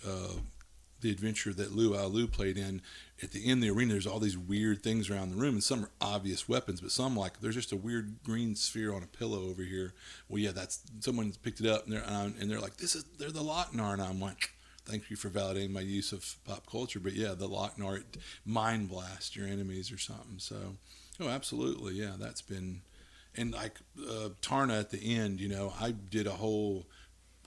the adventure that Lou Alu played in. At the end of the arena, there's all these weird things around the room, and some are obvious weapons, but some there's just a weird green sphere on a pillow over here. Well, yeah, that's someone picked it up, and they're like, they're the Lochnar, and I'm like. Thank you for validating my use of pop culture. But yeah, the Lochnar mind blast your enemies or something. So, absolutely. Yeah, that's been, and Tarna at the end, I did a whole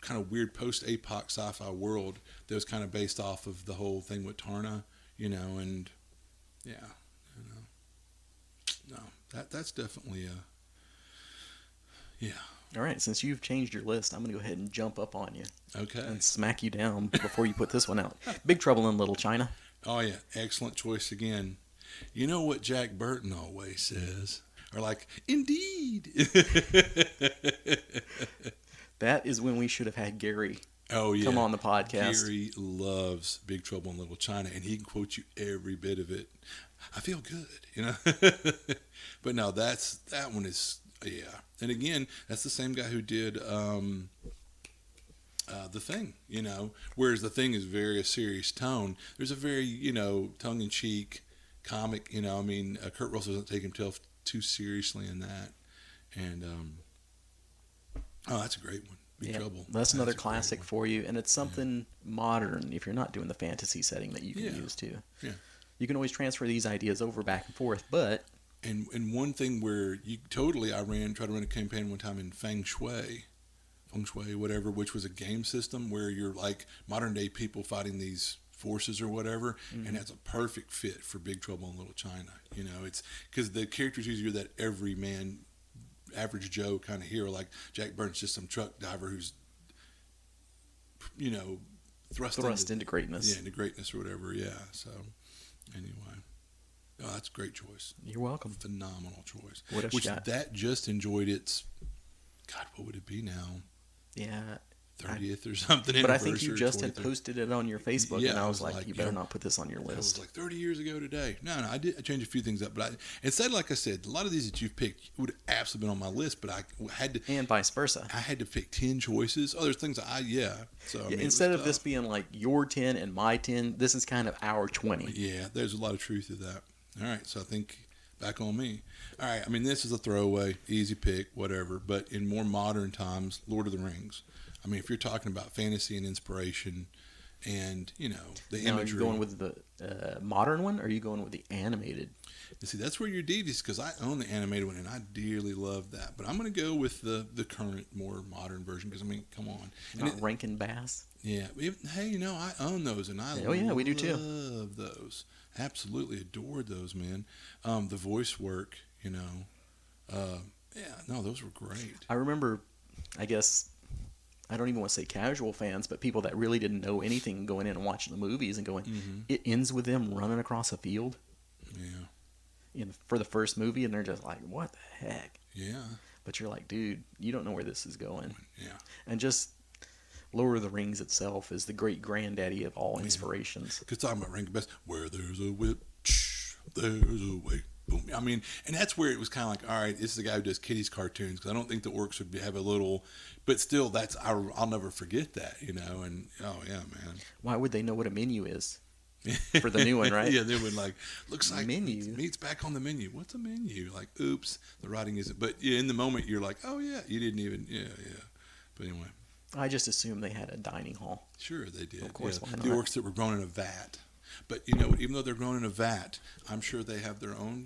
kind of weird post-apoc sci-fi world that was kind of based off of the whole thing with Tarna, and yeah, no, that's definitely yeah. All right, since you've changed your list, I'm going to go ahead and jump up on you. Okay. And smack you down before you put this one out. Big Trouble in Little China. Oh, yeah. Excellent choice again. You know what Jack Burton always says? are like, indeed. That is when we should have had Gary Oh yeah, come on the podcast. Gary loves Big Trouble in Little China, and he can quote you every bit of it. I feel good. But no, that one is yeah. And again, that's the same guy who did The Thing. Whereas The Thing is very a serious tone. There's a very tongue in cheek comic. Kurt Russell doesn't take himself too seriously in that. And oh, that's a great one. Big Trouble. That's another classic for you, and it's something modern if you're not doing the fantasy setting that you can use too. Yeah. You can always transfer these ideas over back and forth, but and one thing where tried to run a campaign one time in Feng Shui, whatever, which was a game system where you're like modern day people fighting these forces or whatever, and that's a perfect fit for Big Trouble in Little China. It's because the characters usually are that everyman, average Joe kind of hero, like Jack Burns, just some truck driver who's thrust into greatness. Yeah, into greatness or whatever. Yeah. So anyway, oh, that's a great choice. You're welcome. Phenomenal choice. What else you got? That just enjoyed its. God, what would it be now? Yeah. 30th or something. But I think you just had posted it on your Facebook, and I was like, you better not put this on your list. It was like 30 years ago today. No, I changed a few things up, but instead, like I said, a lot of these that you've picked would have absolutely been on my list, but I had to, and vice versa. I had to pick 10 choices. Oh, there's things instead of this being like your 10 and my 10, this is kind of our 20. Yeah, there's a lot of truth to that. All right, so I think back on me. All right, this is a throwaway, easy pick, whatever, but in more modern times, Lord of the Rings. If you're talking about fantasy and inspiration and, the imagery. Are you going with the modern one, or are you going with the animated? You see, that's where you're devious, because I own the animated one, and I dearly love that. But I'm going to go with the current, more modern version, because, come on. Not Rankin Bass? Yeah. Hey, I own those, and we do too. Love those. Absolutely adored those, man. The voice work, those were great. I remember, I guess, I don't even want to say casual fans, but people that really didn't know anything going in and watching the movies and going, it ends with them running across a field. Yeah. For the first movie, and they're just like, what the heck? Yeah. But you're like, dude, you don't know where this is going. Yeah. And just Lord of the Rings itself is the great granddaddy of all inspirations. Because talking about Rankin Bass, where there's a whip, there's a way. Boom. And that's where it was kind of like, all right, this is the guy who does kiddies cartoons, because I don't think the orcs would have a little, but still, I'll never forget that, and oh yeah, man. Why would they know what a menu is for the new one, right? Yeah, they would looks like menu. Meat's back on the menu. What's a menu? Like, oops, the writing isn't. But in the moment, you're like, oh yeah, you didn't even, yeah. But anyway, I just assumed they had a dining hall. Sure, they did. Of course, why not? The orcs that were grown in a vat. But even though they're grown in a vat, I'm sure they have their own,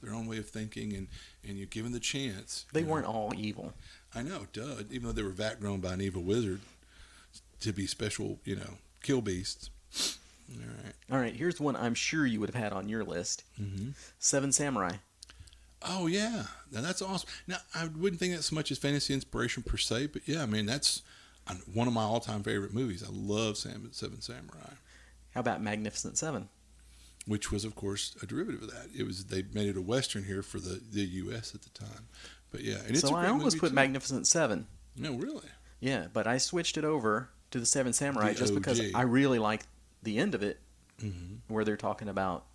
their own way of thinking, and you're given the chance. They weren't all evil. I know, duh. Even though they were vat grown by an evil wizard to be special, kill beasts. All right. Here's one I'm sure you would have had on your list. Mm-hmm. Seven Samurai. Oh yeah, now that's awesome. Now I wouldn't think that so much as fantasy inspiration per se, but yeah, that's one of my all-time favorite movies. I love Seven Samurai. How about Magnificent Seven? Which was, of course, a derivative of that. They made it a Western here for the U.S. at the time. But yeah, and it's so a great I almost movie put too. Magnificent Seven. No, really? Yeah, but I switched it over to the Seven Samurai just because I really like the end of it, where they're talking about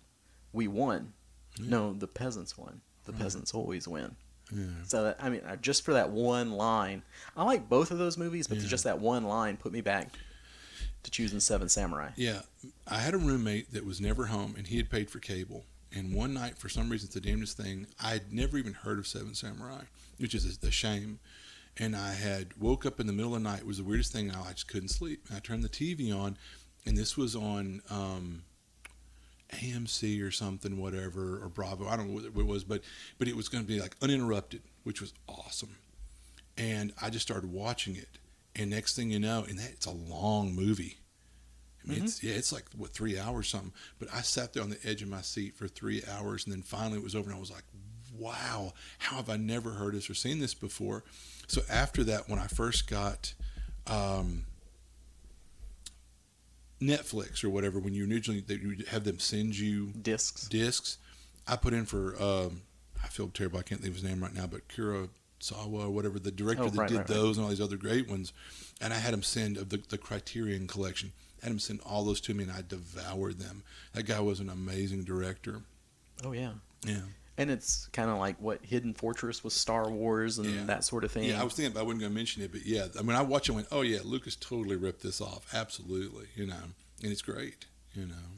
we won. Yeah. No, the peasants won. The peasants always win. Yeah. So just for that one line, I like both of those movies, but just that one line put me back to choosing Seven Samurai. Yeah, I had a roommate that was never home, and he had paid for cable. And one night, for some reason, it's the damnedest thing, I had never even heard of Seven Samurai, which is a shame. And I had woke up in the middle of the night. It was the weirdest thing. I just couldn't sleep. And I turned the TV on, and this was on AMC or something, whatever, or Bravo. I don't know what it was, but it was going to be like uninterrupted, which was awesome. And I just started watching it. And next thing you know, it's a long movie. It's like, 3 hours something. But I sat there on the edge of my seat for 3 hours, and then finally it was over, and I was like, wow, how have I never heard this or seen this before? So after that, when I first got Netflix or whatever, when you originally, they would have them send you discs, I put in for I feel terrible. I can't think of his name right now, but Kurosawa or whatever, the director Oh, that right, did right, right. those and all these other great ones. And I had him send of the Criterion collection. I had him send all those to me, and I devoured them. That guy was an amazing director. Oh yeah. Yeah. And it's kind of like what Hidden Fortress was Star Wars and Yeah. that sort of thing. Yeah, I was thinking, but I wasn't going to mention it. But yeah, I mean, I watched it and went, oh yeah, Lucas totally ripped this off. Absolutely, and it's great,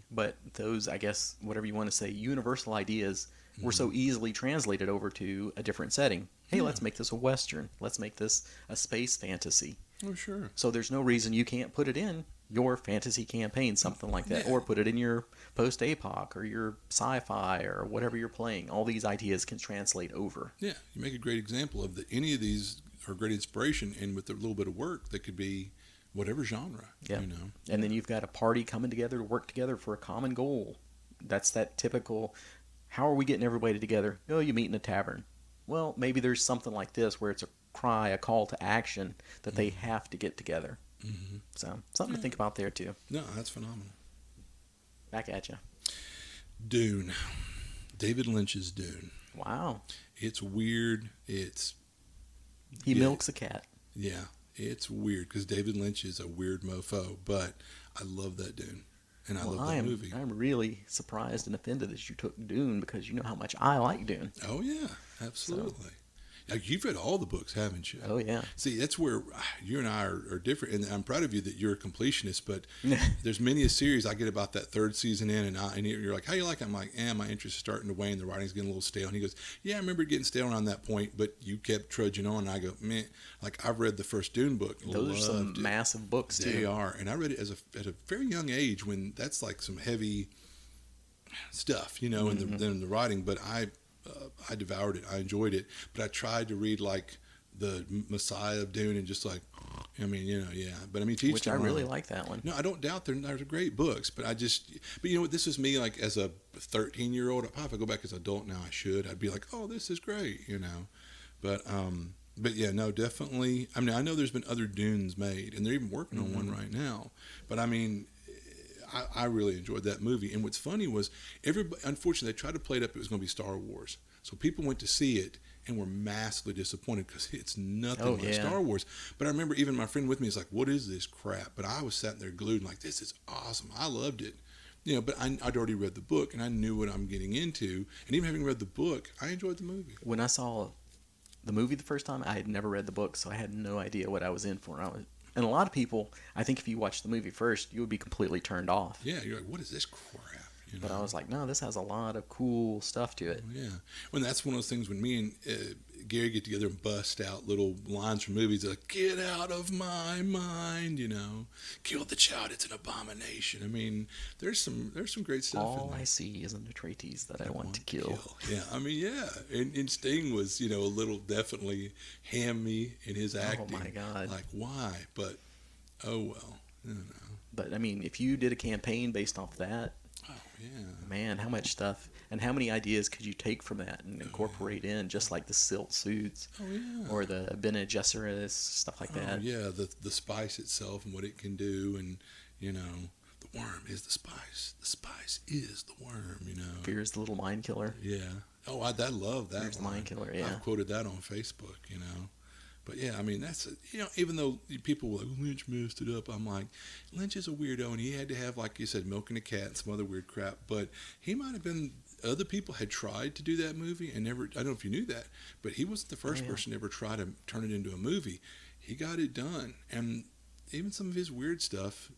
But those, I guess, whatever you want to say, universal ideas were so easily translated over to a different setting. Hey, Yeah. let's make this a Western. Let's make this a space fantasy. Oh, sure. So there's no reason you can't put it in your fantasy campaign, something like that, Yeah. or put it in your post-apoc or your sci-fi or whatever you're playing. All these ideas can translate over. Yeah, you make a great example of that. Any of these are great inspiration, and with a little bit of work, that could be whatever genre. Yeah. And then you've got a party coming together to work together for a common goal. That's that typical, how are we getting everybody together? Oh, you meet in a tavern. Well, maybe there's something like this where it's a cry, a call to action that they have to get together. Mm-hmm. So something to think about there too. No, that's phenomenal. Back at you. Dune, David Lynch's Dune. Wow. It's weird. It's He Yeah. milks a cat. yeah, it's weird because David Lynch is a weird mofo, but I love that Dune, and I love that movie. I'm really surprised and offended that you took Dune because you know how much I like Dune. Oh yeah, absolutely. Like, you've read all the books, haven't you? Oh yeah. See, that's where you and I are different, and I'm proud of you that you're a completionist. But there's many a series I get about that third season in, and you're like, "How you like it?" I'm like, my interest is starting to wane. The writing's getting a little stale." And he goes, "Yeah, I remember getting stale around that point, but you kept trudging on." And I go, "Man, like I've read the first Dune book. Those are some loved it." massive books too. They are, and I read it at a very young age when that's like some heavy stuff, in the writing. But I devoured it. I enjoyed it, but I tried to read like the Messiah of Dune and just like, yeah. But I mean, to each Which I their really own. like that one. No, I don't doubt they're great books, but but you know what? This is me like as a 13-year-old. If I go back as an adult now, I should. I'd be like, oh, this is great, But yeah, no, definitely. I mean, I know there's been other Dunes made, and they're even working on one right now. But I mean, I really enjoyed that movie. And what's funny was everybody, unfortunately, they tried to play it up. It was going to be Star Wars. So people went to see it and were massively disappointed because it's nothing like Star Wars. But I remember even my friend with me is like, what is this crap? But I was sitting there glued and like, this is awesome. I loved it. But I'd already read the book and I knew what I'm getting into. And even having read the book, I enjoyed the movie. When I saw the movie the first time, I had never read the book, so I had no idea what I was in for. And a lot of people, I think if you watch the movie first, you would be completely turned off. Yeah, you're like, what is this crap? But I was like, no, this has a lot of cool stuff to it. Yeah. Well, that's one of those things when me and Gary get together and bust out little lines from movies like, get out of my mind, kill the child, it's an abomination. I mean, there's some great stuff in All there. I see is an Atreides that I want to kill. Yeah, I mean, yeah. And Sting was, a little definitely hammy in his acting. Oh, my God. Like, why? But, oh, well, But, I mean, if you did a campaign based off that, oh, yeah. Man, how much stuff and how many ideas could you take from that and incorporate in, just like the silk suits or the Bene Gesserit, stuff like that. Oh, yeah, the spice itself and what it can do, and the worm is the spice. The spice is the worm. Fear is the little mind killer. Yeah. Oh, I love that. Fear's the mind killer. Yeah. I've quoted that on Facebook. But yeah, I mean, that's even though people were like, Lynch messed it up, I'm like, Lynch is a weirdo, and he had to have, like you said, milking a cat and some other weird crap. But he might have been, other people had tried to do that movie and never, I don't know if you knew that, but he wasn't the first person to ever try to turn it into a movie. He got it done. And even some of his weird stuff,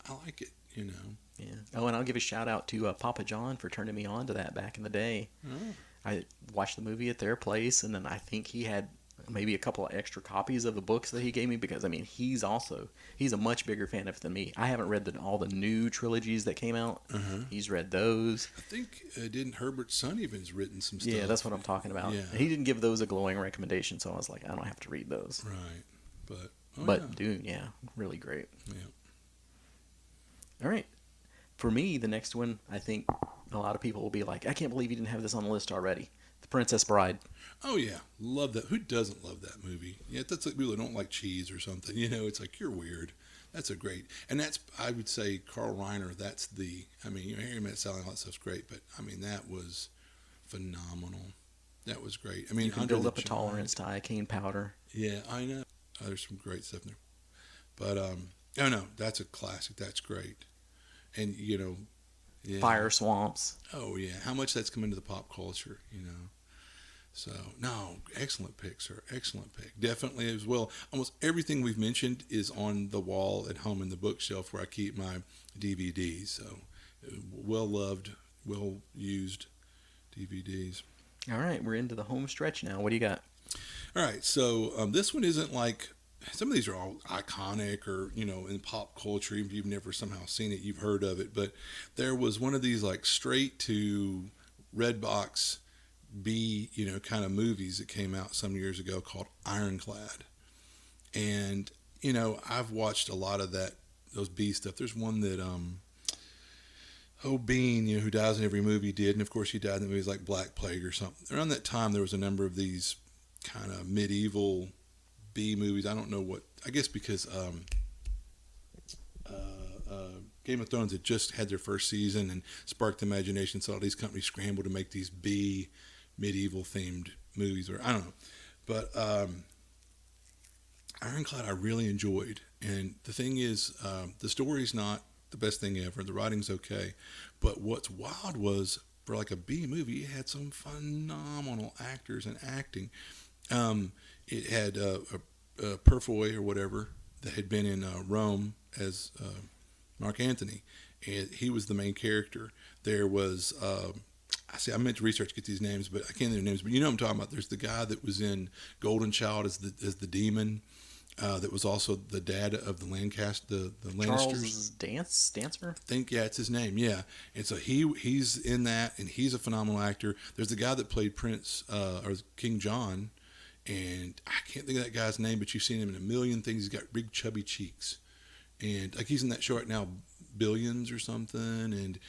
I like it, Yeah. Oh, and I'll give a shout out to Papa John for turning me on to that back in the day. Oh. I watched the movie at their place, and then I think he had maybe a couple of extra copies of the books that he gave me because, I mean, he's a much bigger fan of it than me. I haven't read all the new trilogies that came out. He's read those. I think, didn't Herbert Son even's written some stuff? Yeah, that's what I'm talking about. Yeah. He didn't give those a glowing recommendation, so I was like, I don't have to read those. Right. But Dune, yeah, really great. Yeah. All right. For me, the next one, I think a lot of people will be like, I can't believe you didn't have this on the list already. The Princess Bride. Oh yeah, love that. Who doesn't love that movie? Yeah, that's like people that don't like cheese or something. It's like, you're weird. That's a great, and that's, I would say, Carl Reiner. That's I mean, you hear him selling all that stuff's great, but I mean, that was phenomenal. That was great. I mean, You can Under build the up a tolerance Giant. to iocane powder. Yeah, I know. There's some great stuff in there. But oh no, that's a classic. That's great. And yeah. Fire swamps. Oh yeah, how much that's come into the pop culture, So no, excellent pick, sir. Excellent pick. Definitely as well. Almost everything we've mentioned is on the wall at home in the bookshelf where I keep my DVDs. So well loved, well used DVDs. All right, we're into the home stretch now. What do you got? All right, so this one isn't like some of these are all iconic or in pop culture. Even if you've never somehow seen it, you've heard of it. But there was one of these like straight to Redbox B kind of movies that came out some years ago called Ironclad, and I've watched a lot of those B stuff. There's one that Bean, who dies in every movie did, and of course he died in movies like Black Plague or something. Around that time, there was a number of these kind of medieval B movies. I don't know what. I guess because Game of Thrones had just had their first season and sparked the imagination, so all these companies scrambled to make these B medieval themed movies, or I don't know. But Ironclad I really enjoyed, and the thing is, the story's not the best thing ever. The writing's okay, but what's wild was for like a B movie, it had some phenomenal actors and acting. It had Purfoy or whatever that had been in Rome as Mark Antony, and he was the main character. There was I meant to research to get these names, but I can't think of their names. But you know what I'm talking about. There's the guy that was in Golden Child as the demon. That was also the dad of the Lannisters. Charles Dancer? It's his name, yeah. And so he's in that, and he's a phenomenal actor. There's the guy that played Prince or King John, and I can't think of that guy's name, but you've seen him in a million things. He's got big chubby cheeks, and like he's in that show right now, Billions or something, and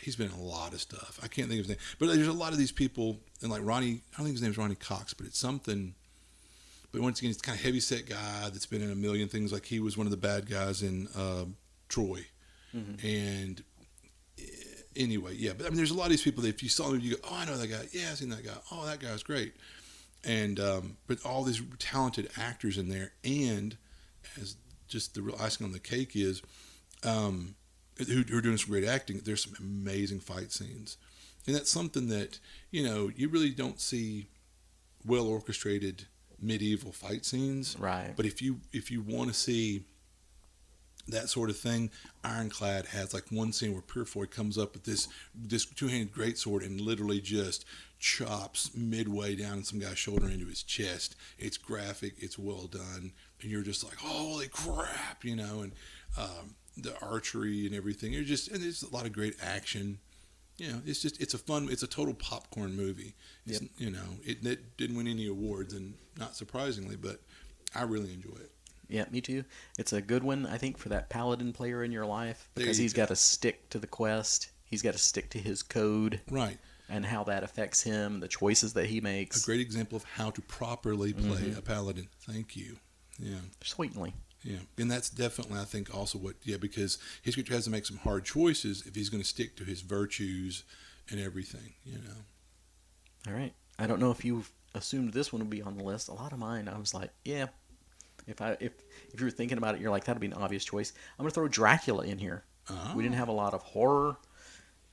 he's been in a lot of stuff. I can't think of his name, but there's a lot of these people, and like Ronnie, I don't think his name's Ronnie Cox, but it's something. But once again, he's kind of heavy-set guy that's been in a million things. Like he was one of the bad guys in Troy. Mm-hmm. And anyway, yeah. But I mean, there's a lot of these people that if you saw them, you go, "Oh, I know that guy. Yeah, I've seen that guy. Oh, that guy's great." And but all these talented actors in there, and as just the real icing on the cake is, who are doing some great acting. There's some amazing fight scenes, and that's something that you really don't see well orchestrated medieval fight scenes, right? But if you want to see that sort of thing, Ironclad has like one scene where Purefoy comes up with this two-handed greatsword and literally just chops midway down some guy's shoulder into his chest. It's graphic, it's well done, and you're just like, holy crap, and the archery and everything. And there's a lot of great action. It's a total popcorn movie. It's, yep. It didn't win any awards, and not surprisingly, but I really enjoy it. Yeah, me too. It's a good one, I think, for that paladin player in your life, because he's got to stick to the quest. He's got to stick to his code. Right. And how that affects him, the choices that he makes. A great example of how to properly play a paladin. Thank you. Yeah. Sweetly. Yeah, and that's definitely, I think, also because his character has to make some hard choices if he's going to stick to his virtues and everything, All right. I don't know if you assumed this one would be on the list. A lot of mine, I was like, yeah. If you were thinking about it, you're like, that'd be an obvious choice. I'm going to throw Dracula in here. Oh. We didn't have a lot of horror.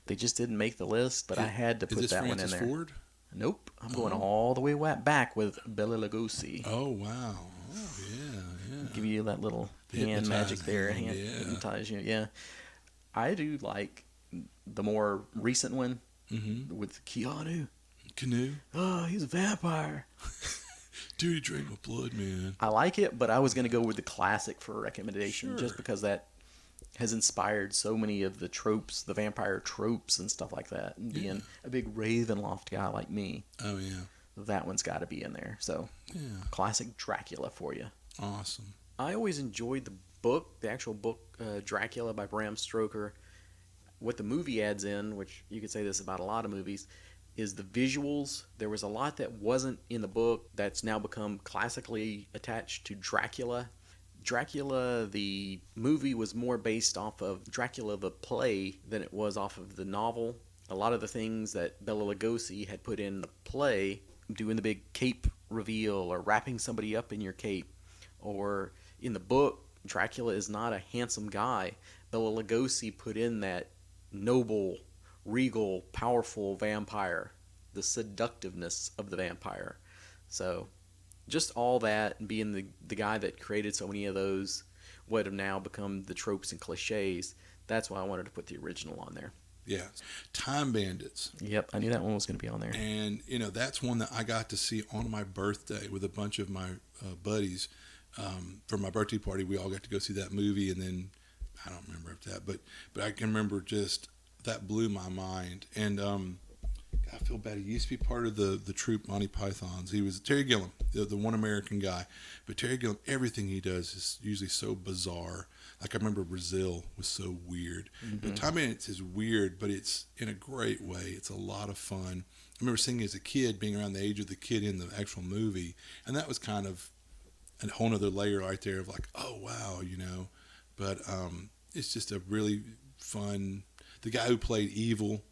They just didn't make the list, but I had to put that one in there. Is this Francis Ford? Nope. I'm going all the way back with Bela Lugosi. Oh, wow. Oh, yeah. Give you that little hand magic there. Hypnotize you. Yeah. I do like the more recent one with Keanu. Canoe? Oh, he's a vampire. Dude, he drank my blood, man. I like it, but I was going to go with the classic for a recommendation just because that has inspired so many of the tropes, the vampire tropes and stuff like that. And being a big Ravenloft guy like me. Oh, yeah. That one's got to be in there. So, classic Dracula for you. Awesome. I always enjoyed the actual book, Dracula by Bram Stoker. What the movie adds in, which you could say this about a lot of movies, is the visuals. There was a lot that wasn't in the book that's now become classically attached to Dracula. Dracula, the movie, was more based off of Dracula the play than it was off of the novel. a lot of the things that Bela Lugosi had put in the play, doing the big cape reveal or wrapping somebody up in your cape, or in the book, Dracula is not a handsome guy. Bela Lugosi put in that noble, regal, powerful vampire, the seductiveness of the vampire. So, just all that, and being the guy that created so many of those, what have now become the tropes and cliches, that's why I wanted to put the original on there. Yeah. Time Bandits. Yep, I knew that one was going to be on there. And, that's one that I got to see on my birthday with a bunch of my buddies. For my birthday party, we all got to go see that movie, and then I don't remember after that, but I can remember just that blew my mind. And I feel bad. He used to be part of the troupe Monty Pythons. He was Terry Gilliam, the one American guy. But Terry Gilliam, everything he does is usually so bizarre. Like I remember Brazil was so weird. Mm-hmm. But Time Bandits is weird, but it's in a great way. It's a lot of fun. I remember seeing as a kid, being around the age of the kid in the actual movie, and that was kind of a whole other layer right there of like, oh wow, But it's just a really fun. The guy who played Evil,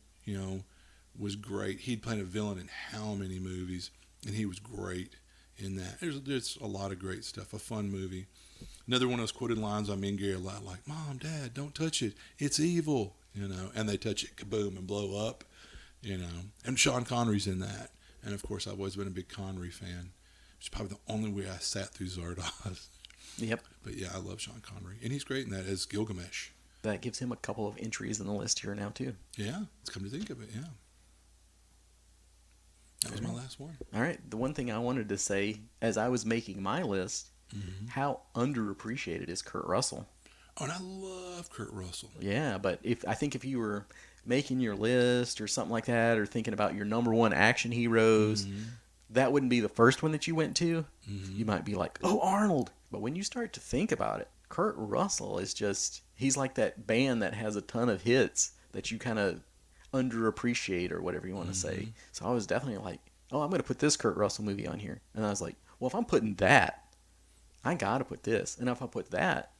was great. He'd played a villain in how many movies, and he was great in that. There's a lot of great stuff. A fun movie. Another one of those quoted lines on me and Gary a lot, like, Mom, Dad, don't touch it. It's evil, and they touch it, kaboom, and blow up, And Sean Connery's in that. And, of course, I've always been a big Connery fan. It's probably the only way I sat through Zardoz. Yep. But, yeah, I love Sean Connery. And he's great in that as Gilgamesh. That gives him a couple of entries in the list here now, too. Yeah, it's come to think of it, yeah. That was my last one. All right. The one thing I wanted to say as I was making my list, how underappreciated is Kurt Russell? Oh, and I love Kurt Russell. Yeah, but I think if you were making your list or something like that, or thinking about your number one action heroes, that wouldn't be the first one that you went to. You might be like, oh, Arnold. But when you start to think about it, Kurt Russell is just, he's like that band that has a ton of hits that you kind of underappreciate or whatever you want to say. So I was definitely like, oh, I'm going to put this Kurt Russell movie on here. And I was like, well, if I'm putting that, I got to put this. And if I put that,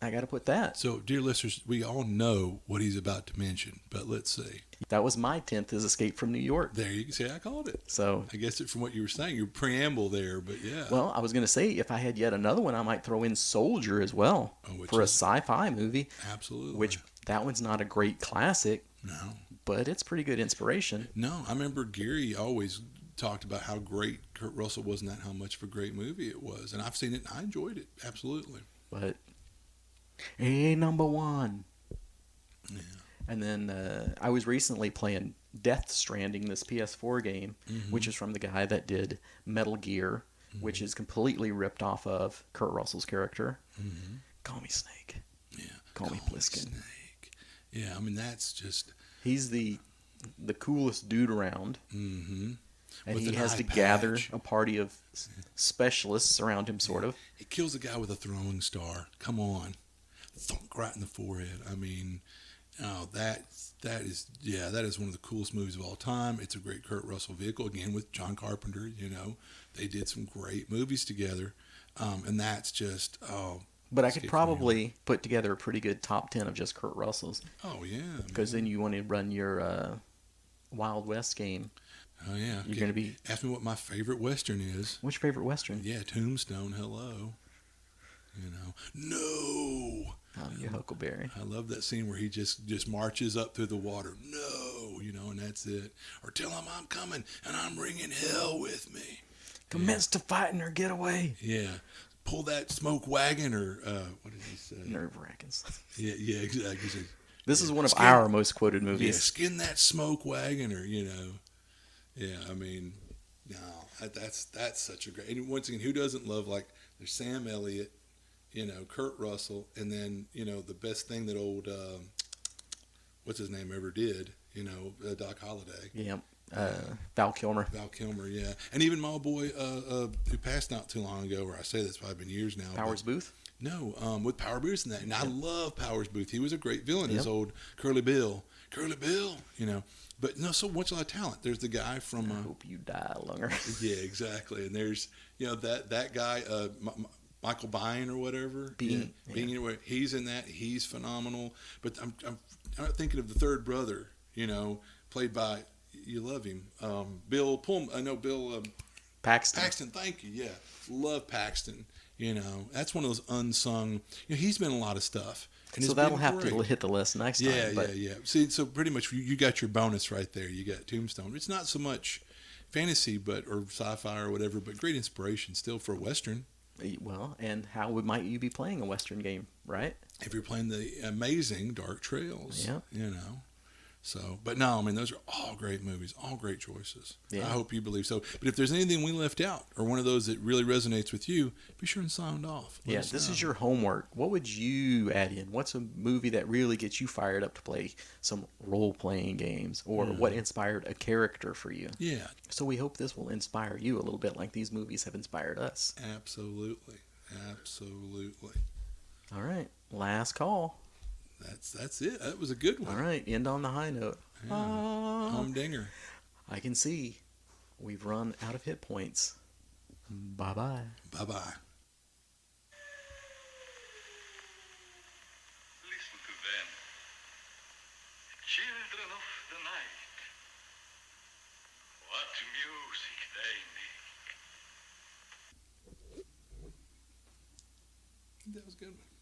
I got to put that. So, dear listeners, we all know what he's about to mention, but let's see. That was my 10th, is Escape from New York. There you can say I called it. So I guess from what you were saying, your preamble there, but yeah. Well, I was going to say, if I had yet another one, I might throw in Soldier as well for a sci-fi movie. Absolutely. Which, that one's not a great classic. No. But it's pretty good inspiration. No, I remember Gary always talked about how great Kurt Russell was and how much of a great movie it was. And I've seen it and I enjoyed it. Absolutely. But, hey, number one. Yeah. And then I was recently playing Death Stranding, this PS4 game, which is from the guy that did Metal Gear, which is completely ripped off of Kurt Russell's character. Call me Snake. Yeah. Call me Pliskin. Snake. Yeah, I mean, that's just... He's the coolest dude around. And with he has to gather a party of specialists around him, sort of. He kills a guy with a throwing star. Come on. Thunk right in the forehead. I mean... Oh, that is one of the coolest movies of all time. It's a great Kurt Russell vehicle, again, with John Carpenter, They did some great movies together, and that's just, But I could probably put together a pretty good top 10 of just Kurt Russell's. Oh, yeah. Because then you want to run your Wild West game. Oh, yeah. You're going to be... Ask me what my favorite Western is. What's your favorite Western? Yeah, Tombstone, hello. No! Your Huckleberry. I love that scene where he just marches up through the water. No, and that's it. Or tell him I'm coming and I'm bringing hell with me. Commence to fighting or get away. Yeah. Pull that smoke wagon or what did he say? Nerve-wracking. Yeah, exactly. This is one of our most quoted movies. Yeah, skin that smoke wagon or, Yeah, I mean, no, that's such a great. And once again, who doesn't love, like, there's Sam Elliott, Kurt Russell, and then, the best thing that old, what's his name, ever did, Doc Holliday. Yeah, Val Kilmer. Val Kilmer, yeah. And even my old boy who passed not too long ago, or I say that's probably been years now. Powers Booth? No, with Powers Booth and that. And I love Powers Booth. He was a great villain, his old Curly Bill. Curly Bill, But no, so much a lot of talent. There's the guy from... I hope you die, Lunger. Yeah, exactly. And there's, that guy... Michael Biehn or whatever. Bean, he's in that. He's phenomenal. But I'm not thinking of the third brother, played by, you love him, Bill Pullman. I know Bill Paxton. Paxton. Thank you. Yeah, love Paxton. You know, that's one of those unsung. You know, he's been in a lot of stuff. And So it's that'll been have great. to hit the list next time. Yeah, But yeah. See, so pretty much you got your bonus right there. You got Tombstone. It's not so much fantasy, but or sci-fi or whatever, but great inspiration still for a western. well, and how might you be playing a Western game, right? If you're playing the amazing Dark Trails, Yeah. you know. So, but no, I mean, those are all great movies, all great choices. Yeah. I hope you believe so. But if there's anything we left out or one of those that really resonates with you, be sure and sound off. Let Yeah, us this know. is your homework. What would you add in? What's a movie that really gets you fired up to play some role-playing games, or what inspired a character for you? Yeah, So we hope this will inspire you a little bit like these movies have inspired us. absolutely. Absolutely. All right, last call. That's it. That was a good one. All right, end on the high note. Yeah. Home dinger. I can see we've run out of hit points. Bye-bye. Bye-bye. Listen to them, children of the night. What music they make. That was a good one.